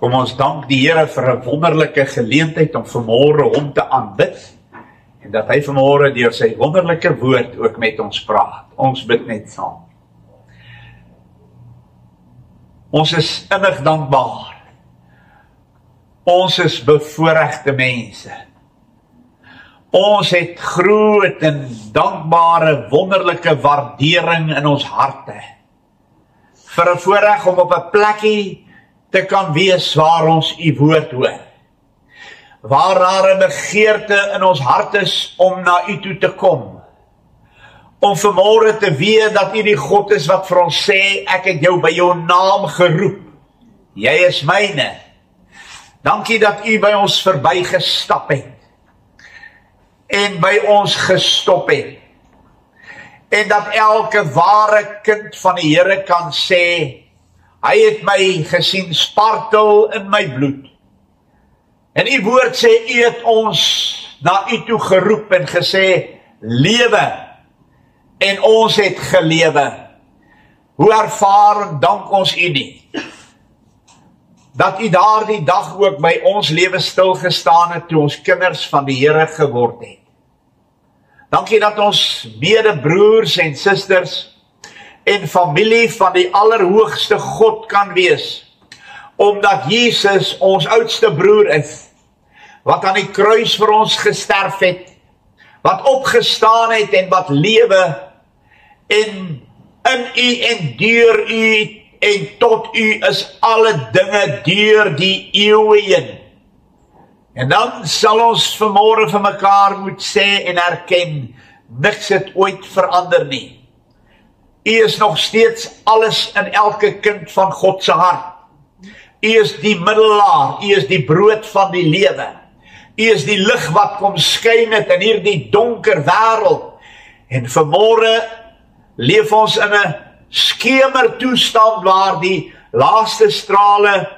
Kom ons dank die Here vir 'n wonderlike geleentheid om vanmôre hom te aanbid en dat hy vanmôre deur sy wonderlike woord ook met ons praat. Ons bid net saam. Ons is innig dankbaar. Ons is bevoorregte mense. Ons het groot en dankbare, wonderlike waardering in ons harte. Vir 'n voorreg om op 'n plekkie te kan wees waar ons u woord hoor. Waar daar 'n begeerte in ons hart is om na u toe te kom. Om vanmôre te weet dat u die God is wat vir ons sê, ek het jou by jou naam geroep. Jy is myne. Dankie dat u by ons verbygestap het. En by ons gestop het. En dat elke ware kind van die Here kan sê, hy het my gesien spartel in my bloed. En u woord sê, u het ons na u toe geroep en gesê, lewe. En ons het gelewe. Hoe ervaar en dank ons u nie. Dat u daardie dag ook by ons lewe stilgestaan het toe ons kinders van die Here geword het. Dankie dat ons medebroers en susters en familie van die allerhoogste God kan wees, omdat Jesus ons oudste broer is, wat aan die kruis vir ons gesterf het, wat opgestaan het en wat lewe, en in u en deur u en tot u is alle dinge deur die eeue heen. En dan sal ons vanmôre vir mekaar moet sê en erken, niks het ooit verander nie. U is nog steeds alles in elke kind van God se hart. U is die middelaar, u is die brood van die lewe. U is die lig wat kom skyn het in hierdie donker wêreld. En vanmôre leef ons in 'n skemertoestand waar die laaste strale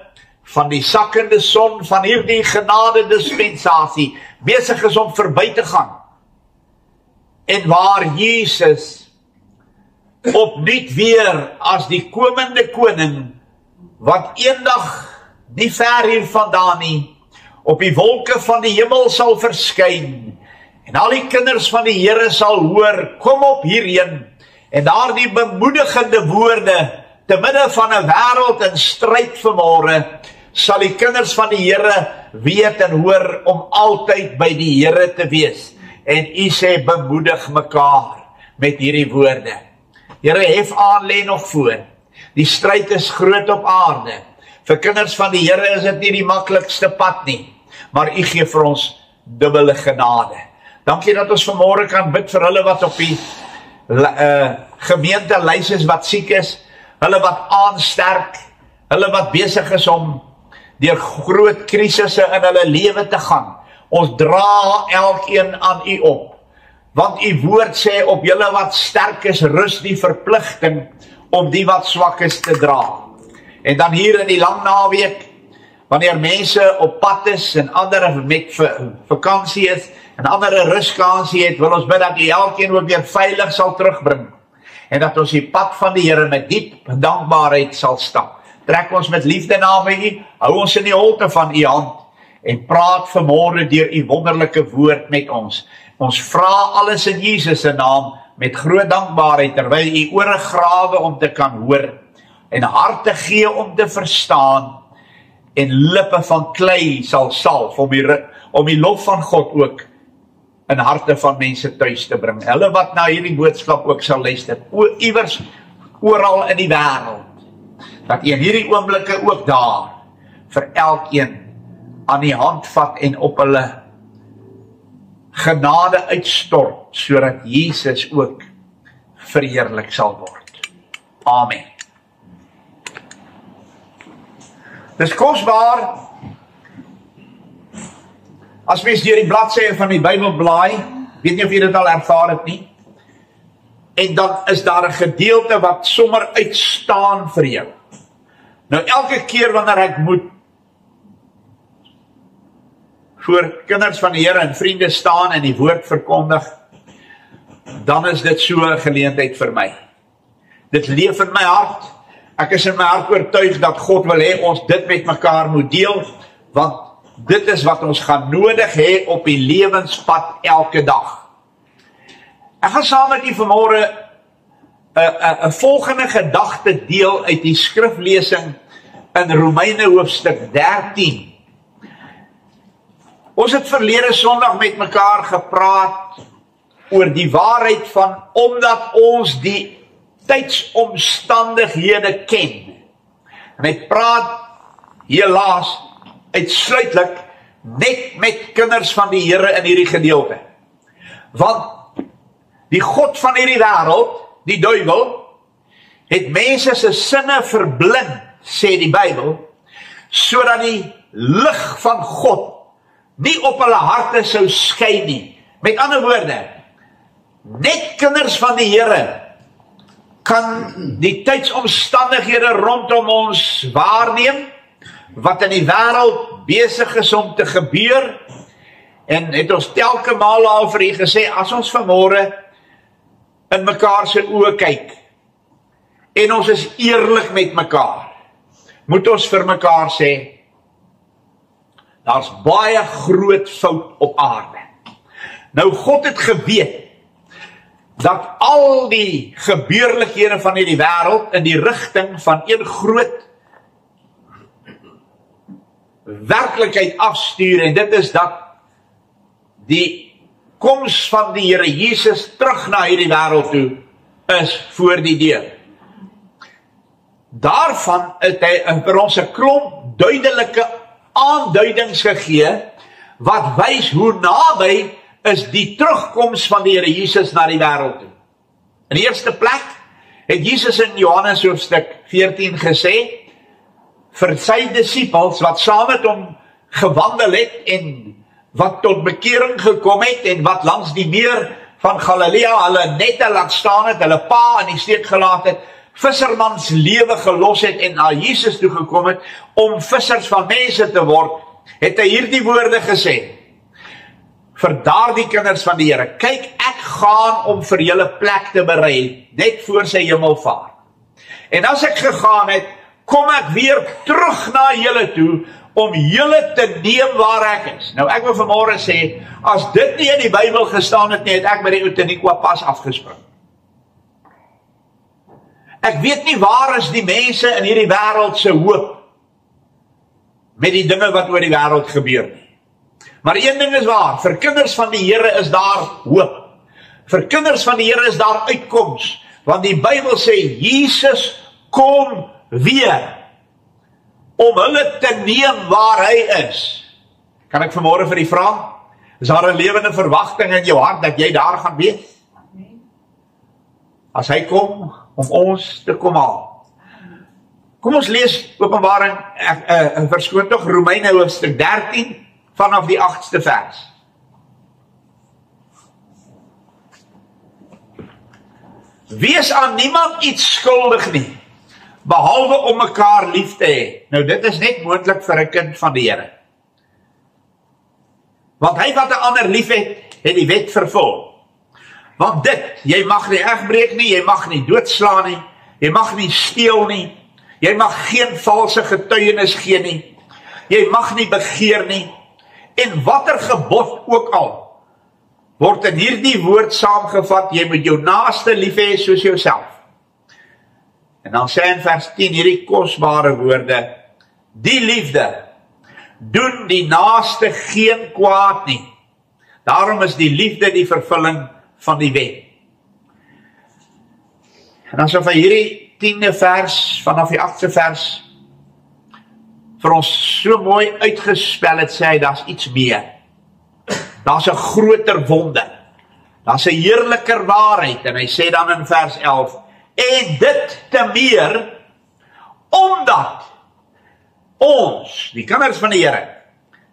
van die sakkende son van hierdie genade dispensasie besig is om verby te gaan. En waar Jesus opnuut weer as die komende koning, wat eendag nie ver hier vandaan nie, op die wolke van die hemel sal verskyn, en al die kinders van die Here sal hoor, kom op hierheen, en daar die bemoedigende woorde, te midde van 'n wêreld in stryd vanmôre, sal die kinders van die Here weet en hoor om altyd by die Here te wees. En u sê, bemoedig mekaar met hierdie woorde. Here, hef aan, lê nog voor. Die stryd is groot op aarde. Vir kinders van die Here is dit nie die maklikste pad nie, maar u gee vir ons dubbele genade. Dankie dat ons vanmôre kan bid vir hulle wat op die gemeentelys is, wat siek is, hulle wat aansterk, hulle wat besig is om deur groot krisisse in hulle lewe te gaan. Ons dra elkeen aan u op, want u woord sê, op julle wat sterk is, rus die verpligting om die wat swak is te dra. En dan hier in die lang naweek, wanneer mense op pad is en ander met vakansie is en ander ruskansie het, wil ons bid dat u elkeen ook weer veilig sal terugbring en dat ons die pad van die Here met diep dankbaarheid sal stap. Trek ons met liefde na by u, hou ons in die holte van u hand en praat vanmôre deur u wonderlike woord met ons. Ons vra alles in Jesus se naam met groot dankbaarheid, terwyl u ore grawe om te kan hoor en harte gee om te verstaan en lippe van klei sal salf om die lof van God ook in harte van mense tuis te bring. Hulle wat na hierdie boodskap ook sal luister, iewers oral in die wêreld, dat u in hierdie oomblikke ook daar vir elkeen aan die hand vat en op hulle genade uitstort, sodat Jesus ook verheerlik sal word. Amen. Dis kosbaar, as mens deur die bladsye van die Bybel blaai, weet nie of jy dit al ervaar het nie, en dan is daar 'n gedeelte wat sommer uitstaan vir jou. Nou elke keer wanneer ek moet voor kinders van die Here en vriende staan en die woord verkondig, dan is dit so 'n geleentheid vir my. Dit leef in my hart. Ek is in my hart oortuig dat God wil hê ons dit met mekaar moet deel, want dit is wat ons gaan nodig hê op die lewenspad elke dag. Ek gaan saam met u vanmôre 'n volgende gedagte deel uit die skriflesing in Romeine hoofstuk 13. Ons het verlede Sondag met mekaar gepraat oor die waarheid van omdat ons die tydsomstandighede ken. En ek praat helaas uitsluitlik net met kinders van die Here in hierdie gedeelte. Want die God van hierdie wêreld, die duiwel, het mense se sinne verblind, sê die Bybel, sodat die lig van God nie op hulle harte sou skyn nie. Met ander woorde, net kinders van die Here kan die tydsomstandighede rondom ons waarneem, wat in die wêreld besig is om te gebeur, en het ons telke male al vir u gesê, as ons vanmôre in mekaar se oë kyk, en ons is eerlik met mekaar, moet ons vir mekaar sê, daar's baie groot fout op aarde. Nou God het geweet, dat al die gebeurlikhede van hierdie wêreld in die rigting van een groot werklikheid afstuur, en dit is dat die koms van die Here Jesus terug na hierdie wêreld toe is voor die deur. Daarvan het hy vir ons 'n klomp duidelike aanduidings gegee wat wys hoe naby is die terugkoms van die Here Jesus na die wêreld toe. In die eerste plek het Jesus in Johannes hoofstuk 14 gesê vir sy disippels wat saam met hom gewandel het en wat tot bekering gekom het en wat langs die meer van Galilea hulle nette laat staan het, hulle pa in die steek gelaat het, vissermans lewe gelos het en na Jesus toe gekom het om vissers van mense te word, het hy hierdie woorde gesê vir daardie kinders van die Here: kyk, ek gaan om vir julle plek te berei net voor sy hemelvaart. En as ek gegaan het, kom ek weer terug na julle toe om julle te neem waar ek is. Nou ek wil vanmôre sê, as dit nie in die Bybel gestaan het nie, het ek by die Outeniqua pas afgespring. Ek weet nie waar is die mense in hierdie wêreld se hoop met die dinge wat oor die wêreld gebeur nie. Maar een ding is waar, vir kinders van die Here is daar hoop. Vir kinders van die Here is daar uitkoms, want die Bybel sê, Jesus kom weer, om hulle te neem waar hy is. Kan ek vanmôre vir u vra, is daar 'n lewende verwagting in jou hart, dat jy daar gaan wees? As hy kom, om ons te kom haal. Kom ons lees Openbaring, verskoon tog, Romeine hoofstuk 13, vanaf die 8ste vers. Wees aan niemand iets skuldig nie, behalwe om mekaar lief te hê. Nou dit is net moontlik vir 'n kind van die Here. Want hy wat 'n ander lief het die wet vervul. Want jy mag nie egbreek nie, jy mag nie doodslaan nie, jy mag nie steel nie, jy mag geen valse getuienis gee nie, jy mag nie begeer nie, en watter gebod ook al, word in hierdie woord saamgevat, jy moet jou naaste lief hê soos jouself. En dan sê in vers 10 hierdie kosbare woorde, die liefde doen die naaste geen kwaad nie. Daarom is die liefde die vervulling van die wet. En as van hierdie 10de vers, vanaf die 8ste vers, vir ons so mooi uitgespel het, sê hy, daar's iets meer. Daar's 'n groter wonder. Daar's 'n heerliker waarheid, en hy sê dan in vers 11, en dit te meer, omdat ons, die kinders van die Here,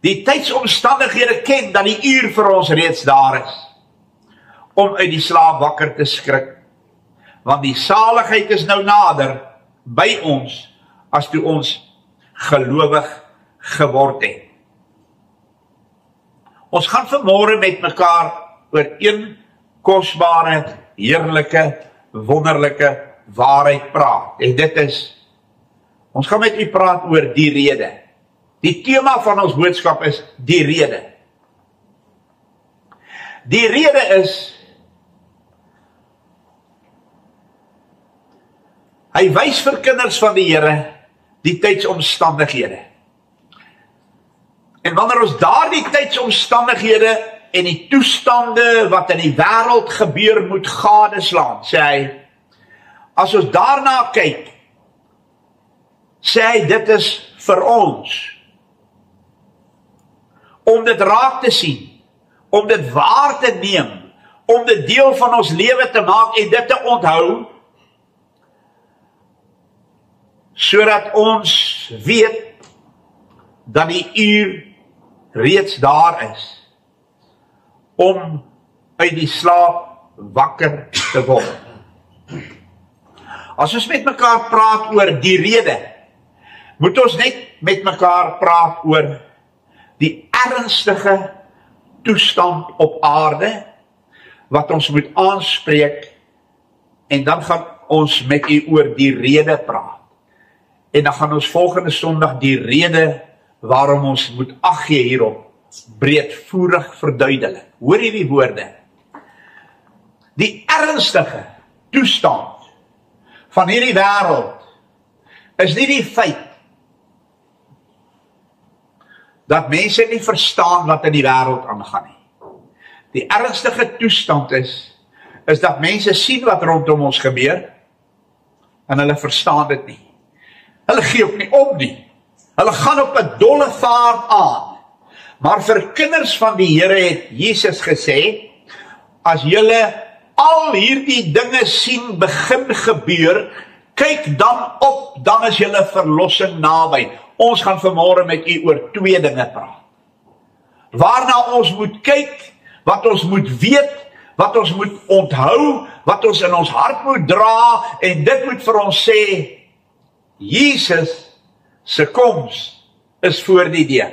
die tydsomstandighede ken, dat die uur vir ons reeds daar is, om uit die slaap wakker te skrik. Want die saligheid is nou nader by ons, as toe ons gelowig geword het. Ons gaan vanmôre met mekaar oor een kosbare, heerlike, wonderlike waarheid praat. En dit is Ons gaan met u praat oor die rede. Die tema van ons boodskap is die rede. Die rede is, hy wys vir kinders van die Here die tydsomstandighede. En wanneer ons daardie tydsomstandighede en die toestande wat in die wêreld gebeur moet gadeslaan, sê hy, as ons daarna kyk, sê hy, dit is vir ons, om dit raak te sien, om dit waar te neem, om dit deel van ons lewe te maak en dit te onthou, sodat ons weet dat die uur reeds daar is om uit die slaap wakker te word. As ons met mekaar praat oor die rede, moet ons net met mekaar praat oor die ernstige toestand op aarde wat ons moet aanspreek en dan gaan ons met u oor die rede praat. En dan gaan ons volgende Sondag die rede waarom ons moet ag gee hierop breedvoerig verduidelik. Hoor jy die woorde? Die ernstige toestand van hierdie wêreld is nie die feit dat mense nie verstaan wat in die wêreld aangaan nie. Die ernstige toestand is dat mense sien wat rondom ons gebeur en hulle verstaan dit nie. Hulle gee ook nie om nie. Hulle gaan op 'n dolle vaart aan. Maar vir kinders van die Here het Jesus gesê, as julle al hierdie dinge sien begin gebeur, kyk dan op, dan is julle verlossing naby. Ons gaan vanmôre met u oor 2 dinge praat. Waarna ons moet kyk, wat ons moet weet, wat ons moet onthou, wat ons in ons hart moet dra, en dit moet vir ons sê, Jesus se koms is voor die deur.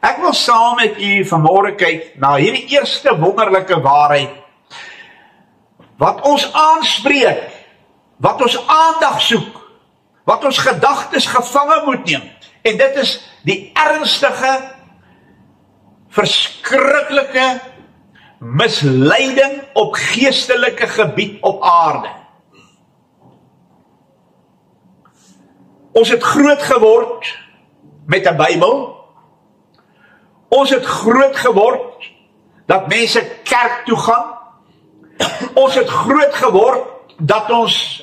Ek wil saam met u vanmôre kyk na hierdie eerste wonderlike waarheid, wat ons aanspreek, wat ons aandag soek, wat ons gedagtes gevange moet neem, en dit is die ernstige, verskriklike misleiding op geestelike gebied op aarde. Ons het groot geword met 'n Bybel. Ons het groot geword dat mense kerk toe gaan. Ons het groot geword dat ons,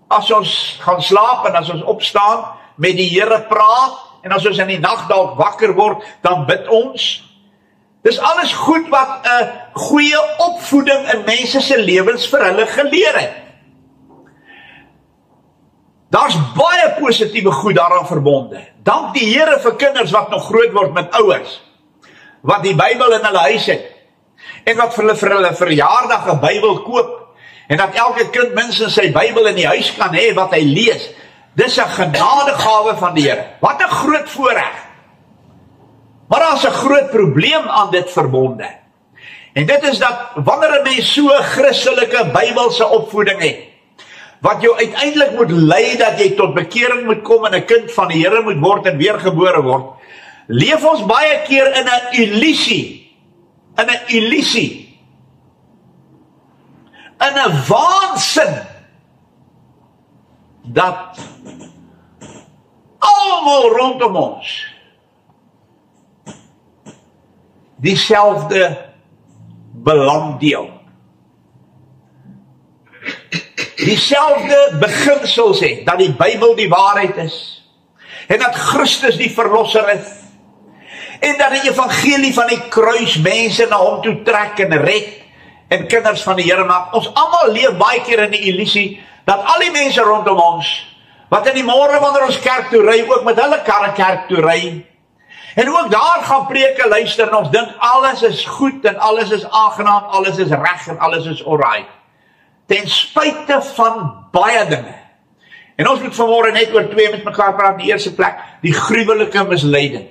as ons gaan slaap en as ons opstaan, met die Here praat, en as ons in die nag dalk wakker word, dan bid ons. Dis alles goed wat 'n goeie opvoeding in mense se lewens vir hulle geleer het. Daar's baie positiewe goed daaraan verbonde. Dank die Here vir kinders wat nog groot word met ouers, wat die Bybel in hulle huis het, en wat vir hulle verjaardag 'n Bybel koop, en dat elke kind minstens sy Bybel in die huis kan hê wat hy lees. Dis 'n genadegawe van die Here. Wat 'n groot voorreg. Maar daar's 'n groot probleem aan dit verbonde. En dit is dat wanneer 'n mens so 'n Christelike Bybelse opvoeding het, wat jou uiteindelik moet lei dat jy tot bekering moet kom en 'n kind van die Here moet word en weergebore word, leef ons baie keer in 'n illusie. In 'n illusie. In 'n waansin dat almal rondom ons dieselfde belang deel. Dieselfde beginsels het, dat die Bybel die waarheid is, en dat Christus die verlosser is, en dat die evangelie van die kruis mense na hom toe trek en red, en kinders van die Here maak. Ons almal leef baie keer in die illusie, dat al die mense rondom ons, wat in die môre wanneer ons kerk toe ry, ook met hulle karre kerk toe ry, en ook daar gaan preke luister, en ons dink alles is goed, en alles is aangenaam, alles is reg, en alles is alright. Ten spyte van baie dinge. En ons moet vanmôre net oor 2 met mekaar praat. Die eerste plek, die gruwelike misleiding.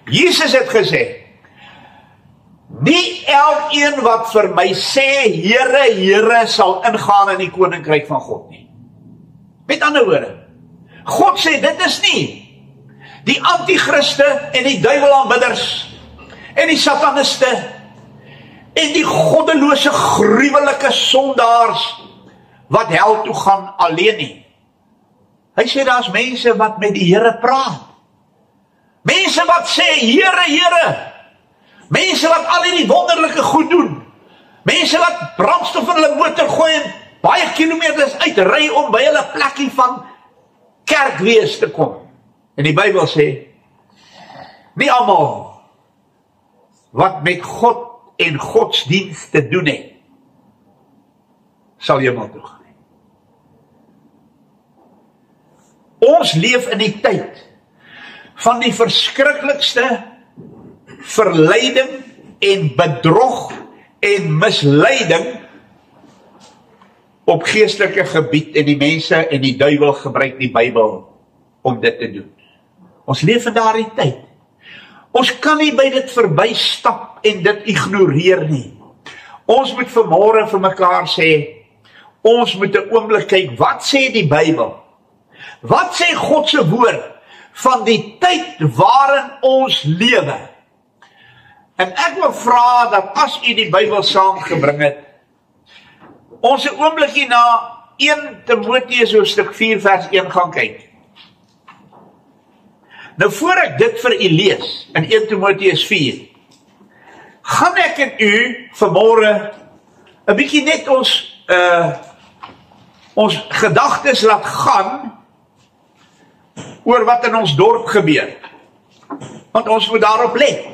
Jesus het gesê, nie elkeen wat vir my sê, Here, Here, sal ingaan in die koninkryk van God nie. Met ander woorde, God sê, dit is nie die antichriste en die duivelaanbidders en die sataniste en die goddelose, gruwelike sondaars wat hel toe gaan alleen nie. Hy sê, daar's mense wat met die Here praat. Mense wat sê, Here, Here. Mense wat al die wonderlike goed doen. Mense wat brandstof in hulle motor gooi en baie kilometers uitry om by hulle plekkie van kerkwees te kom. En die Bybel sê, nie almal wat met God en godsdienst te doen het, sal hemel toe gaan. Ons leef in die tyd van die verskriklikste verleiding en bedrog en misleiding op geestelike gebied, en die mense en die duiwel gebruik die Bybel om dit te doen. Ons leef in daardie tyd. Ons kan nie by dit verby stap en dit ignoreer nie. Ons moet vanmôre vir mekaar sê, ons moet 'n oomblik kyk, wat sê die Bybel? Wat sê God se woord van die tyd waarin ons lewe? En ek wil vra dat as u die Bybel saamgebring het, ons 'n oomblikie na 1 Timoteus hoofstuk 4 vers 1 gaan kyk. Nou voor ek dit vir u lees, in 1 Timoteus 4, gaan ek en u vanmôre 'n bietjie net ons gedagtes laat gaan oor wat in ons dorp gebeur. Want ons moet daarop let.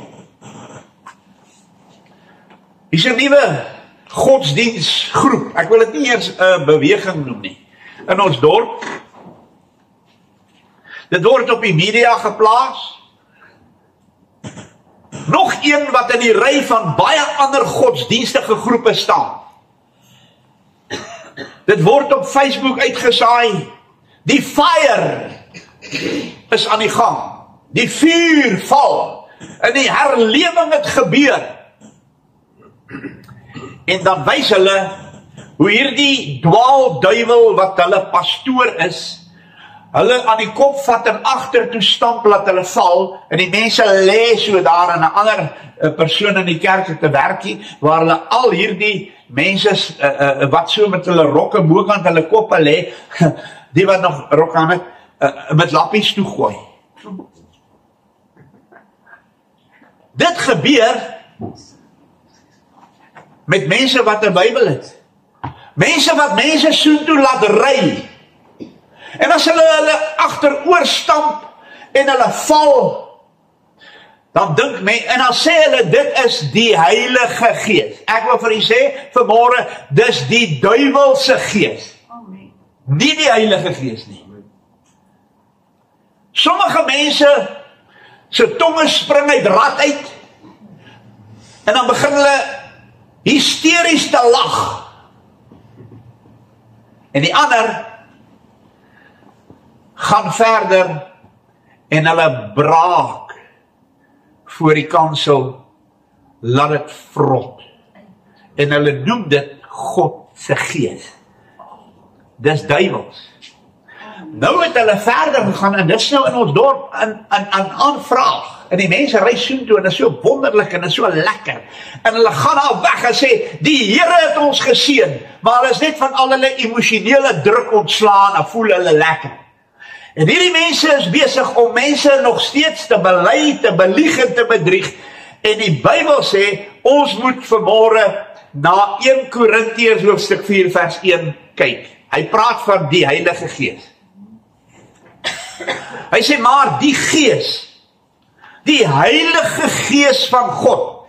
Hier is 'n nuwe godsdienstgroep. Ek wil dit nie eers 'n beweging noem nie. In ons dorp. Dit word op die media geplaas. Nog een wat in die ry van baie ander godsdienstige groepe staan. Dit word op Facebook uitgesaai. Die fire is aan die gang. Die vuur val. En die herlewing het gebeur. En dan wys hulle hoe hierdie dwaalduiwel wat hulle pastoor is, hulle aan die kop vat en agtertoe stamp laat hulle val, en die mense lê so daar en 'n ander persoon in die kerk te werkie, waar hulle al hierdie mense wat so met hulle rokke bokant hulle koppe lê, die wat nog rok aan het, met lappies toe gooi. Dit gebeur met mense wat 'n Bybel het. Mense wat mense soontoe laat ry. En as hulle agteroor stamp en hulle val, dan dink men, en dan sê hulle, dit is die Heilige Gees. Ek wil vir u sê, vanmôre, dis die duiwelse gees. Amen. Nie die Heilige Gees nie. Sommige mense se tonge spring uit rad uit, en dan begin hulle hysteries te lag. En die ander gaan verder en hulle braak voor die kansel, laat dit vrot. En hulle noem dit God se gees. Dis duiwels. Nou het hulle verder gegaan, en dis nou in ons dorp aan aanvraag. En die mense ry soontoe, en dit is so wonderlik, en dit is so lekker. En hulle gaan al weg en sê, die Here het ons geseën, maar hulle is net van al hulle emosionele druk ontslaan, en voel hulle lekker. En hierdie mense is besig om mense nog steeds te belei, te belieg en te bedrieg. En die Bybel sê, ons moet vanmôre na 1 Korintiërs hoofstuk 4 vers 1 kyk. Hy praat van die Heilige Gees. Hy sê, maar die Gees, die Heilige Gees van God,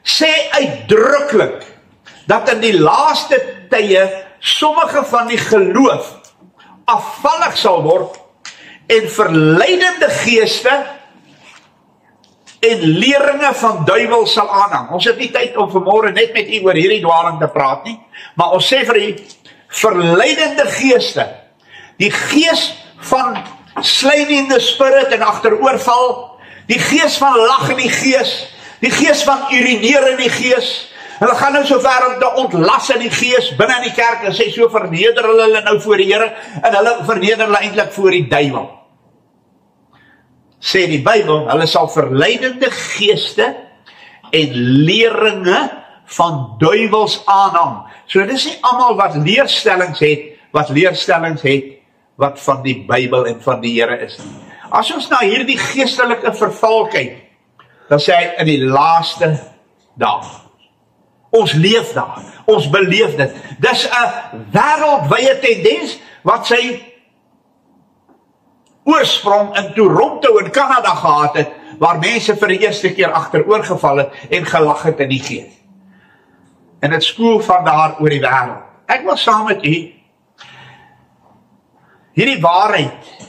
sê uitdruklik, dat in die laaste tye sommige van die geloof afvallig sal word, en verleidende geeste en leringe van duiwel sal aanhang. Ons het nie tyd om vanmôre net met u oor hierdie dwaling te praat nie, maar ons sê vir u, verleidende geeste, die gees van slynende spirit en agteroorval, die gees van lag in die gees van urineer in die gees, Hulle gaan nou so ver om te ontlas in die gees binne in die kerk en sê so verneder hulle nou voor die Here en hulle verneder hulle eintlik voor die duiwel. Sê die Bybel, hulle sal verleidende geeste en leringe van duiwels aanhang. So dis nie almal wat leerstellings het wat van die Bybel en van die Here is nie. As ons na hierdie geestelike verval kyk, dan sê hy in die laaste dag. Ons leef daar, ons beleef dit. Dis 'n wêreldwye tendens wat sy oorsprong in Toronto in Kanada gehad het, waar mense vir die eerste keer agteroorgeval het en gelag het in die gees. En dit spoel van daar oor die wêreld. Ek wil saam met u hierdie waarheid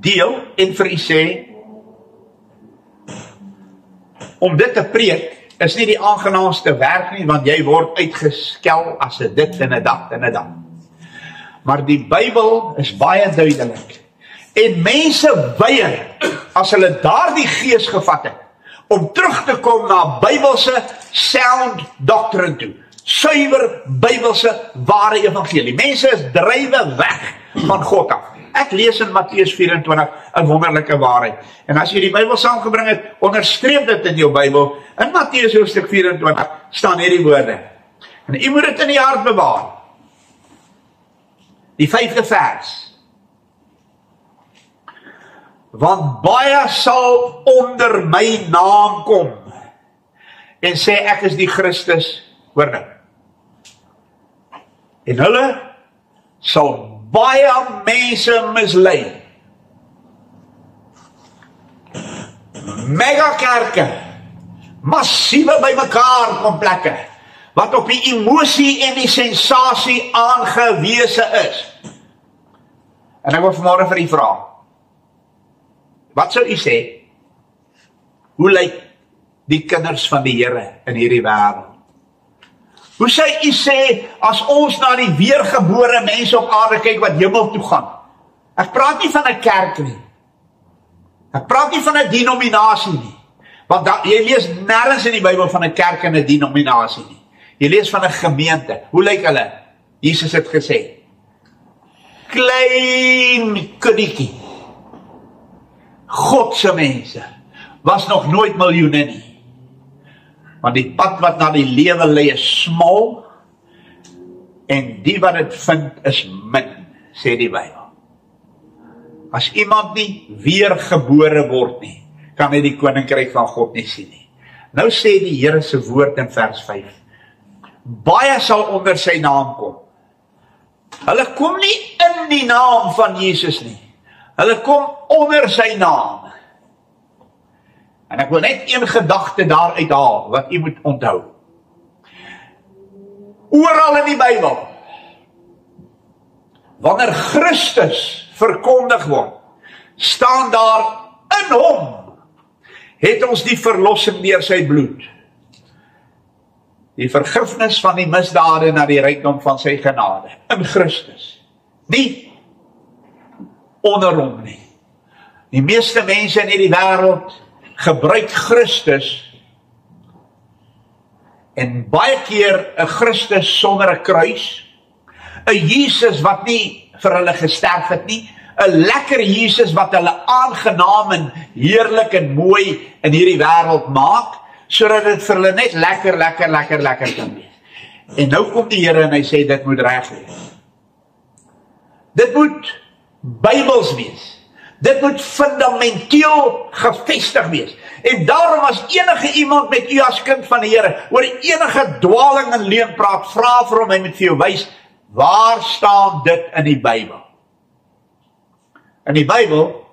deel en vir u sê, om dit te preek is nie die aangenaamste werk nie, want jy word uitgeskel as 'n dit en 'n dat en 'n dat. Maar die Bybel is baie duidelik. En mense weier, as hulle daardie gees gevat het, om terug te kom na Bybelse sound doctrine toe. Suiwer Bybelse ware evangelie. Mense is drywe weg van God af. Ek lees in Matteus 24 'n wonderlike waarheid. En as jy die Bybel saamgebring het, onderstreep dit in jou Bybel. In Matteus hoofstuk 24 staan hierdie woorde. En jy moet dit in die hart bewaar. Die 5de vers. Want baie sal onder my naam kom en sê ek is die Christus, hoor nou. En hulle sal baie mense mislei. Megakerke, massiewe bymekaar kom plekke, wat op die emosie en die sensasie aangewese is. En ek wil vanmôre vir u vra, wat sou u sê? Hoe lyk die kinders van die Here in hierdie wêreld? Hoe sou u sê, as ons na die weergebore mense op aarde kyk wat hemel toe gaan? Ek praat nie van 'n kerk nie. Ek praat nie van 'n denominasie nie. Want jy lees nêrens in die Bybel van 'n kerk en 'n denominasie nie. Jy lees van 'n gemeente. Hoe lyk hulle? Jesus het gesê, klein kuddetjie. God se mense was nog nooit miljoene nie. Want die pad wat na die lewe lei is smal, en die wat dit vind is min, sê die Bybel. As iemand nie weergebore word nie, kan hy die koninkryk van God nie sien nie. Nou sê die Here se woord in vers 5, baie sal onder sy naam kom. Hulle kom nie in die naam van Jesus nie. Hulle kom onder sy naam. En ek wil net een gedagte daaruit haal, wat u moet onthou. Oral in die Bybel, wanneer Christus verkondig word, staan daar in hom, het ons die verlossing deur sy bloed. Die vergifnis van die misdade na die rykdom van sy genade. In Christus. Nie onder hom nie. Die meeste mense in hierdie wêreld gebruik Christus en baie keer 'n Christus sonder 'n kruis, 'n Jesus wat nie vir hulle gesterf het nie, 'n lekker Jesus wat hulle aangenaam en heerlik en mooi in hierdie wêreld maak, sodat dit vir hulle net lekker kan wees. En nou kom die Here en hy sê dit moet reg wees. Dit moet Bybels wees. Dit moet fundamenteel gevestig wees. En daarom as enige iemand met u as kind van die Here oor enige dwaling en leuen praat, vra vir hom, hy moet vir jou wys, waar staan dit in die Bybel? In die Bybel,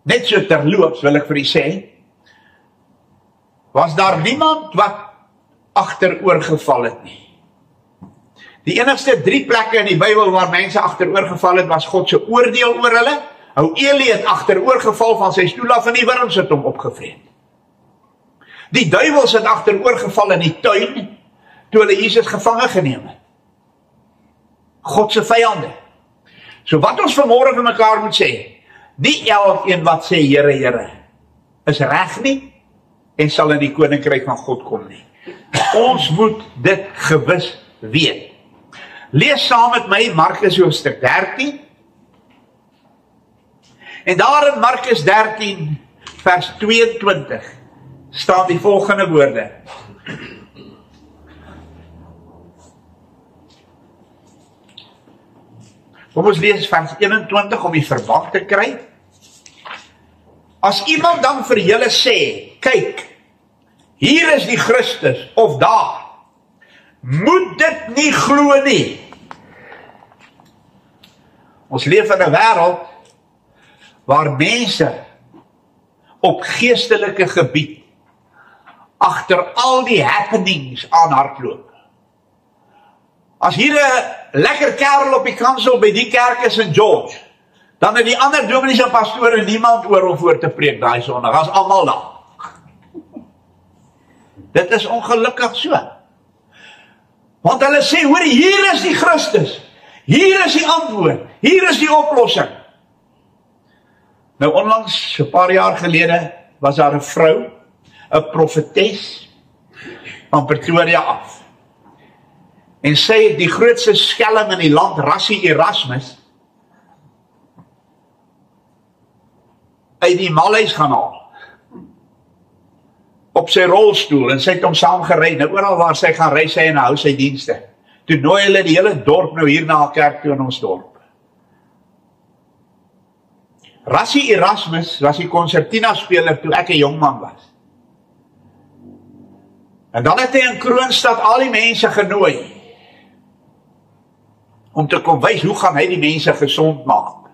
net so terloops wil ek vir u sê, was daar niemand wat agteroorgeval het nie. Die enigste 3 plekke in die Bybel waar mense agteroorgeval het, was God se oordeel oor hulle. Ou Eli het agteroorgeval van sy stoel af en die wurms het hom opgevreet. Die duiwels het agteroorgeval in die tuin, toe hulle Jesus gevange geneem het. God se vyande. So wat ons vanmôre vir mekaar moet sê, nie elkeen wat sê Here, Here, is reg nie, en sal in die koninkryk van God kom nie. Ons moet dit gewis weet. Lees saam met my Markus hoofstuk 13. En daar in Markus 13 vers 22 staan die volgende woorde. Kom ons lees vers 21 om die verband te kry. As iemand dan vir julle sê, kyk, hier is die Christus, of daar, moet dit nie glo nie. Ons leef in 'n wêreld waar mense op geestelike gebied agter al die happenings aan hardloop. As hier 'n lekker kerel op die kansel by die kerk is in George, dan het die ander dominees en pastore niemand oor om voor te preek daai Sondag, as almal daar. Dit is ongelukkig so. Want hulle sê, hoor, hier is die Christus, hier is die antwoord, hier is die oplossing. Nou onlangs, 'n paar jaar gelede, was daar 'n vrou, 'n profetes van Pretoria af. En sy het die grootste skelm in die land, Rassie Erasmus, uit die malhuis gaan haal. Op sy rolstoel, en sy het hom saam gery. Nou oral waar sy gaan ry, sy en hou sy dienste. Toe nooi hulle die hele dorp nou hier na 'n kerk toe in ons dorp. Rassie Erasmus was die concertina speler toe ek 'n jong man was. En dan het hy in Kroonstad al die mense genooi om te kom wys hoe gaan hy die mense gesond maak.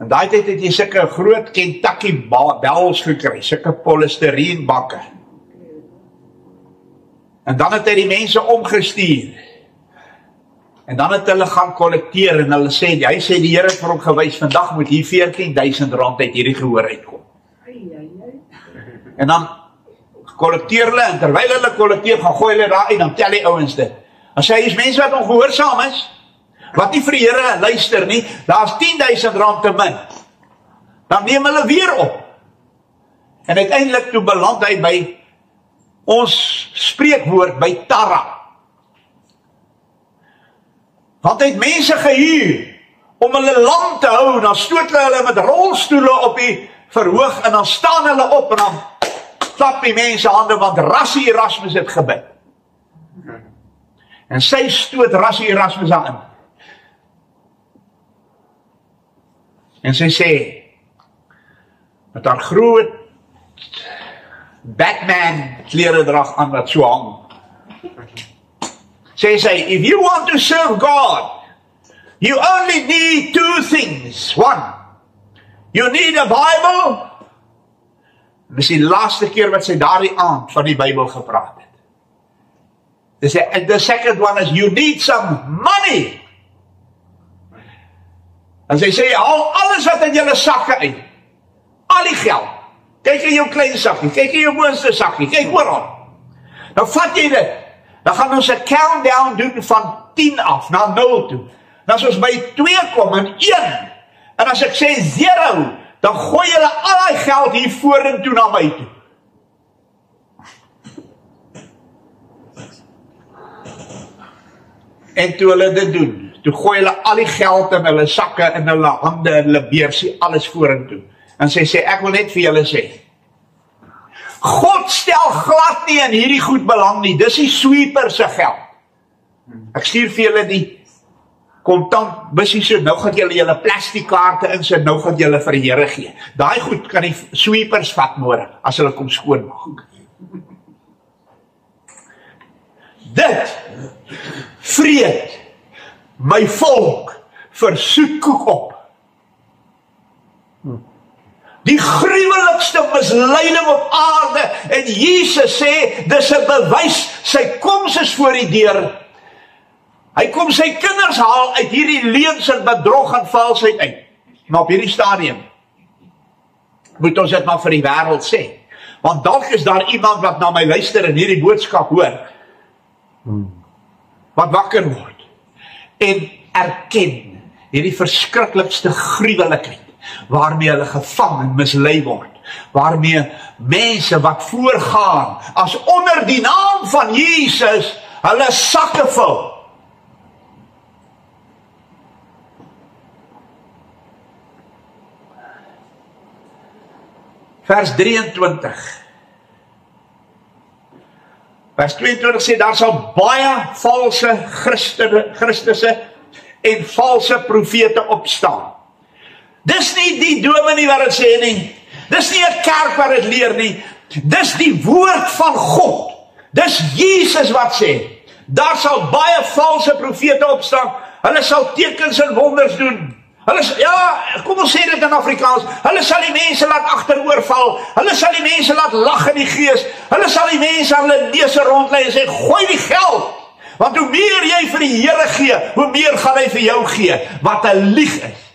En daai tyd het jy sulke groot Kentucky bells gekry, sulke polistireen bakke. En dan het hy die mense omgestuur. En dan het hulle gaan kollekteer en hulle sê, hy sê die Here het vir hom gewys, vandag moet hier R14.000 uit hierdie gehoor uitkom. En dan kollekteer hulle, en terwyl hulle kollekteer, gaan gooi hulle daar uit, dan tel die ouens dit. Dan sê hy, is mense wat ongehoorsaam is, wat nie vir die Here luister nie, daar is R10.000 te min. Dan neem hulle weer op. En uiteindelik toe beland hy by ons spreekwoord, by Tara. Want hy het mense gehuur om hulle lam te hou, dan stoot hulle met rolstoele op die verhoog, en dan staan hulle op, en dan klap die mense hande, want Rassie Erasmus het gebid. En sy stoot Rassie Erasmus aan. En sy sê, met haar groot Batman kleredrag aan wat so hang, sê sy, if you want to serve God, you only need two things. One, you need a Bible. Dit is die laaste keer wat sy daardie aand van die Bybel gepraat het. The second one is, you need some money. En sy sê, haal alles wat in julle sakke uit. Al die geld. Kyk in jou klein sakkie, kyk in jou boonste sakkie, kyk oral. Nou vat jy dit. Dan gaan ons 'n countdown doen van 10 af na 0 toe. En as ons by 2 kom en 1, en as ek sê 0, dan gooi julle al die geld hier vorentoe na my toe. En toe hulle dit doen, toe gooi hulle al die geld in hulle sakke, in hulle hande, in hulle beursie, alles vorentoe. En sy sê, ek wil net vir julle sê, God stel glad nie in hierdie goed belang nie, dis die sweeper se geld. Ek stuur vir julle die kontant busie, so nou gaan julle plastiek kaarte insit, nou gaan julle vir die Here gee. Daai goed kan die sweepers vat môre, as hulle kom skoonmaak. Dit vreet my volk vir soetkoek op. Die gruwelikste misleiding op aarde, en Jesus sê, dis 'n bewys, sy koms is voor die deur. Hy kom sy kinders haal uit hierdie leuns en bedrog en valsheid uit. Maar op hierdie stadium moet ons dit maar vir die wêreld sê. Want dalk is daar iemand wat na my luister en hierdie boodskap hoor, wat wakker word en erken hierdie verskriklikste gruwelikheid waarmee hulle gevang en mislei word. waarmee mense wat voorgaan as onder die naam van Jesus hulle sakke vul. Vers 23. Vers 22 sê, daar sal baie valse Christusse en valse profete opstaan. Dis nie die dominee wat het sê nie, dis nie 'n kerk wat het leer nie, dis die woord van God, dis Jesus wat sê, daar sal baie valse profete opstaan, hulle sal tekens en wonders doen, hulle, ja, kom ons sê dit in Afrikaans, hulle sal die mense laat agteroorval, hulle sal die mense laat lag in die gees, hulle sal die mense aan hulle neuse rondlei en sê, gooi die geld, want hoe meer jy vir die Here gee, hoe meer gaan hy vir jou gee, wat 'n lieg is.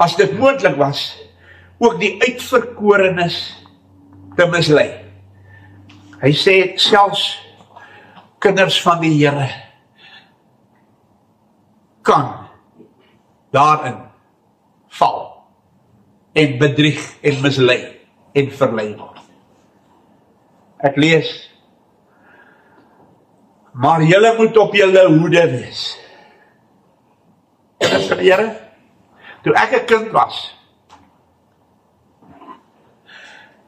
As dit moontlik was, ook die uitverkorenes te mislei. Hy sê selfs kinders van die Here kan daarin val en bedrieg en mislei en verlei word. Ek lees, maar julle moet op julle hoede wees. Kinders van die Here, toe ek 'n kind was,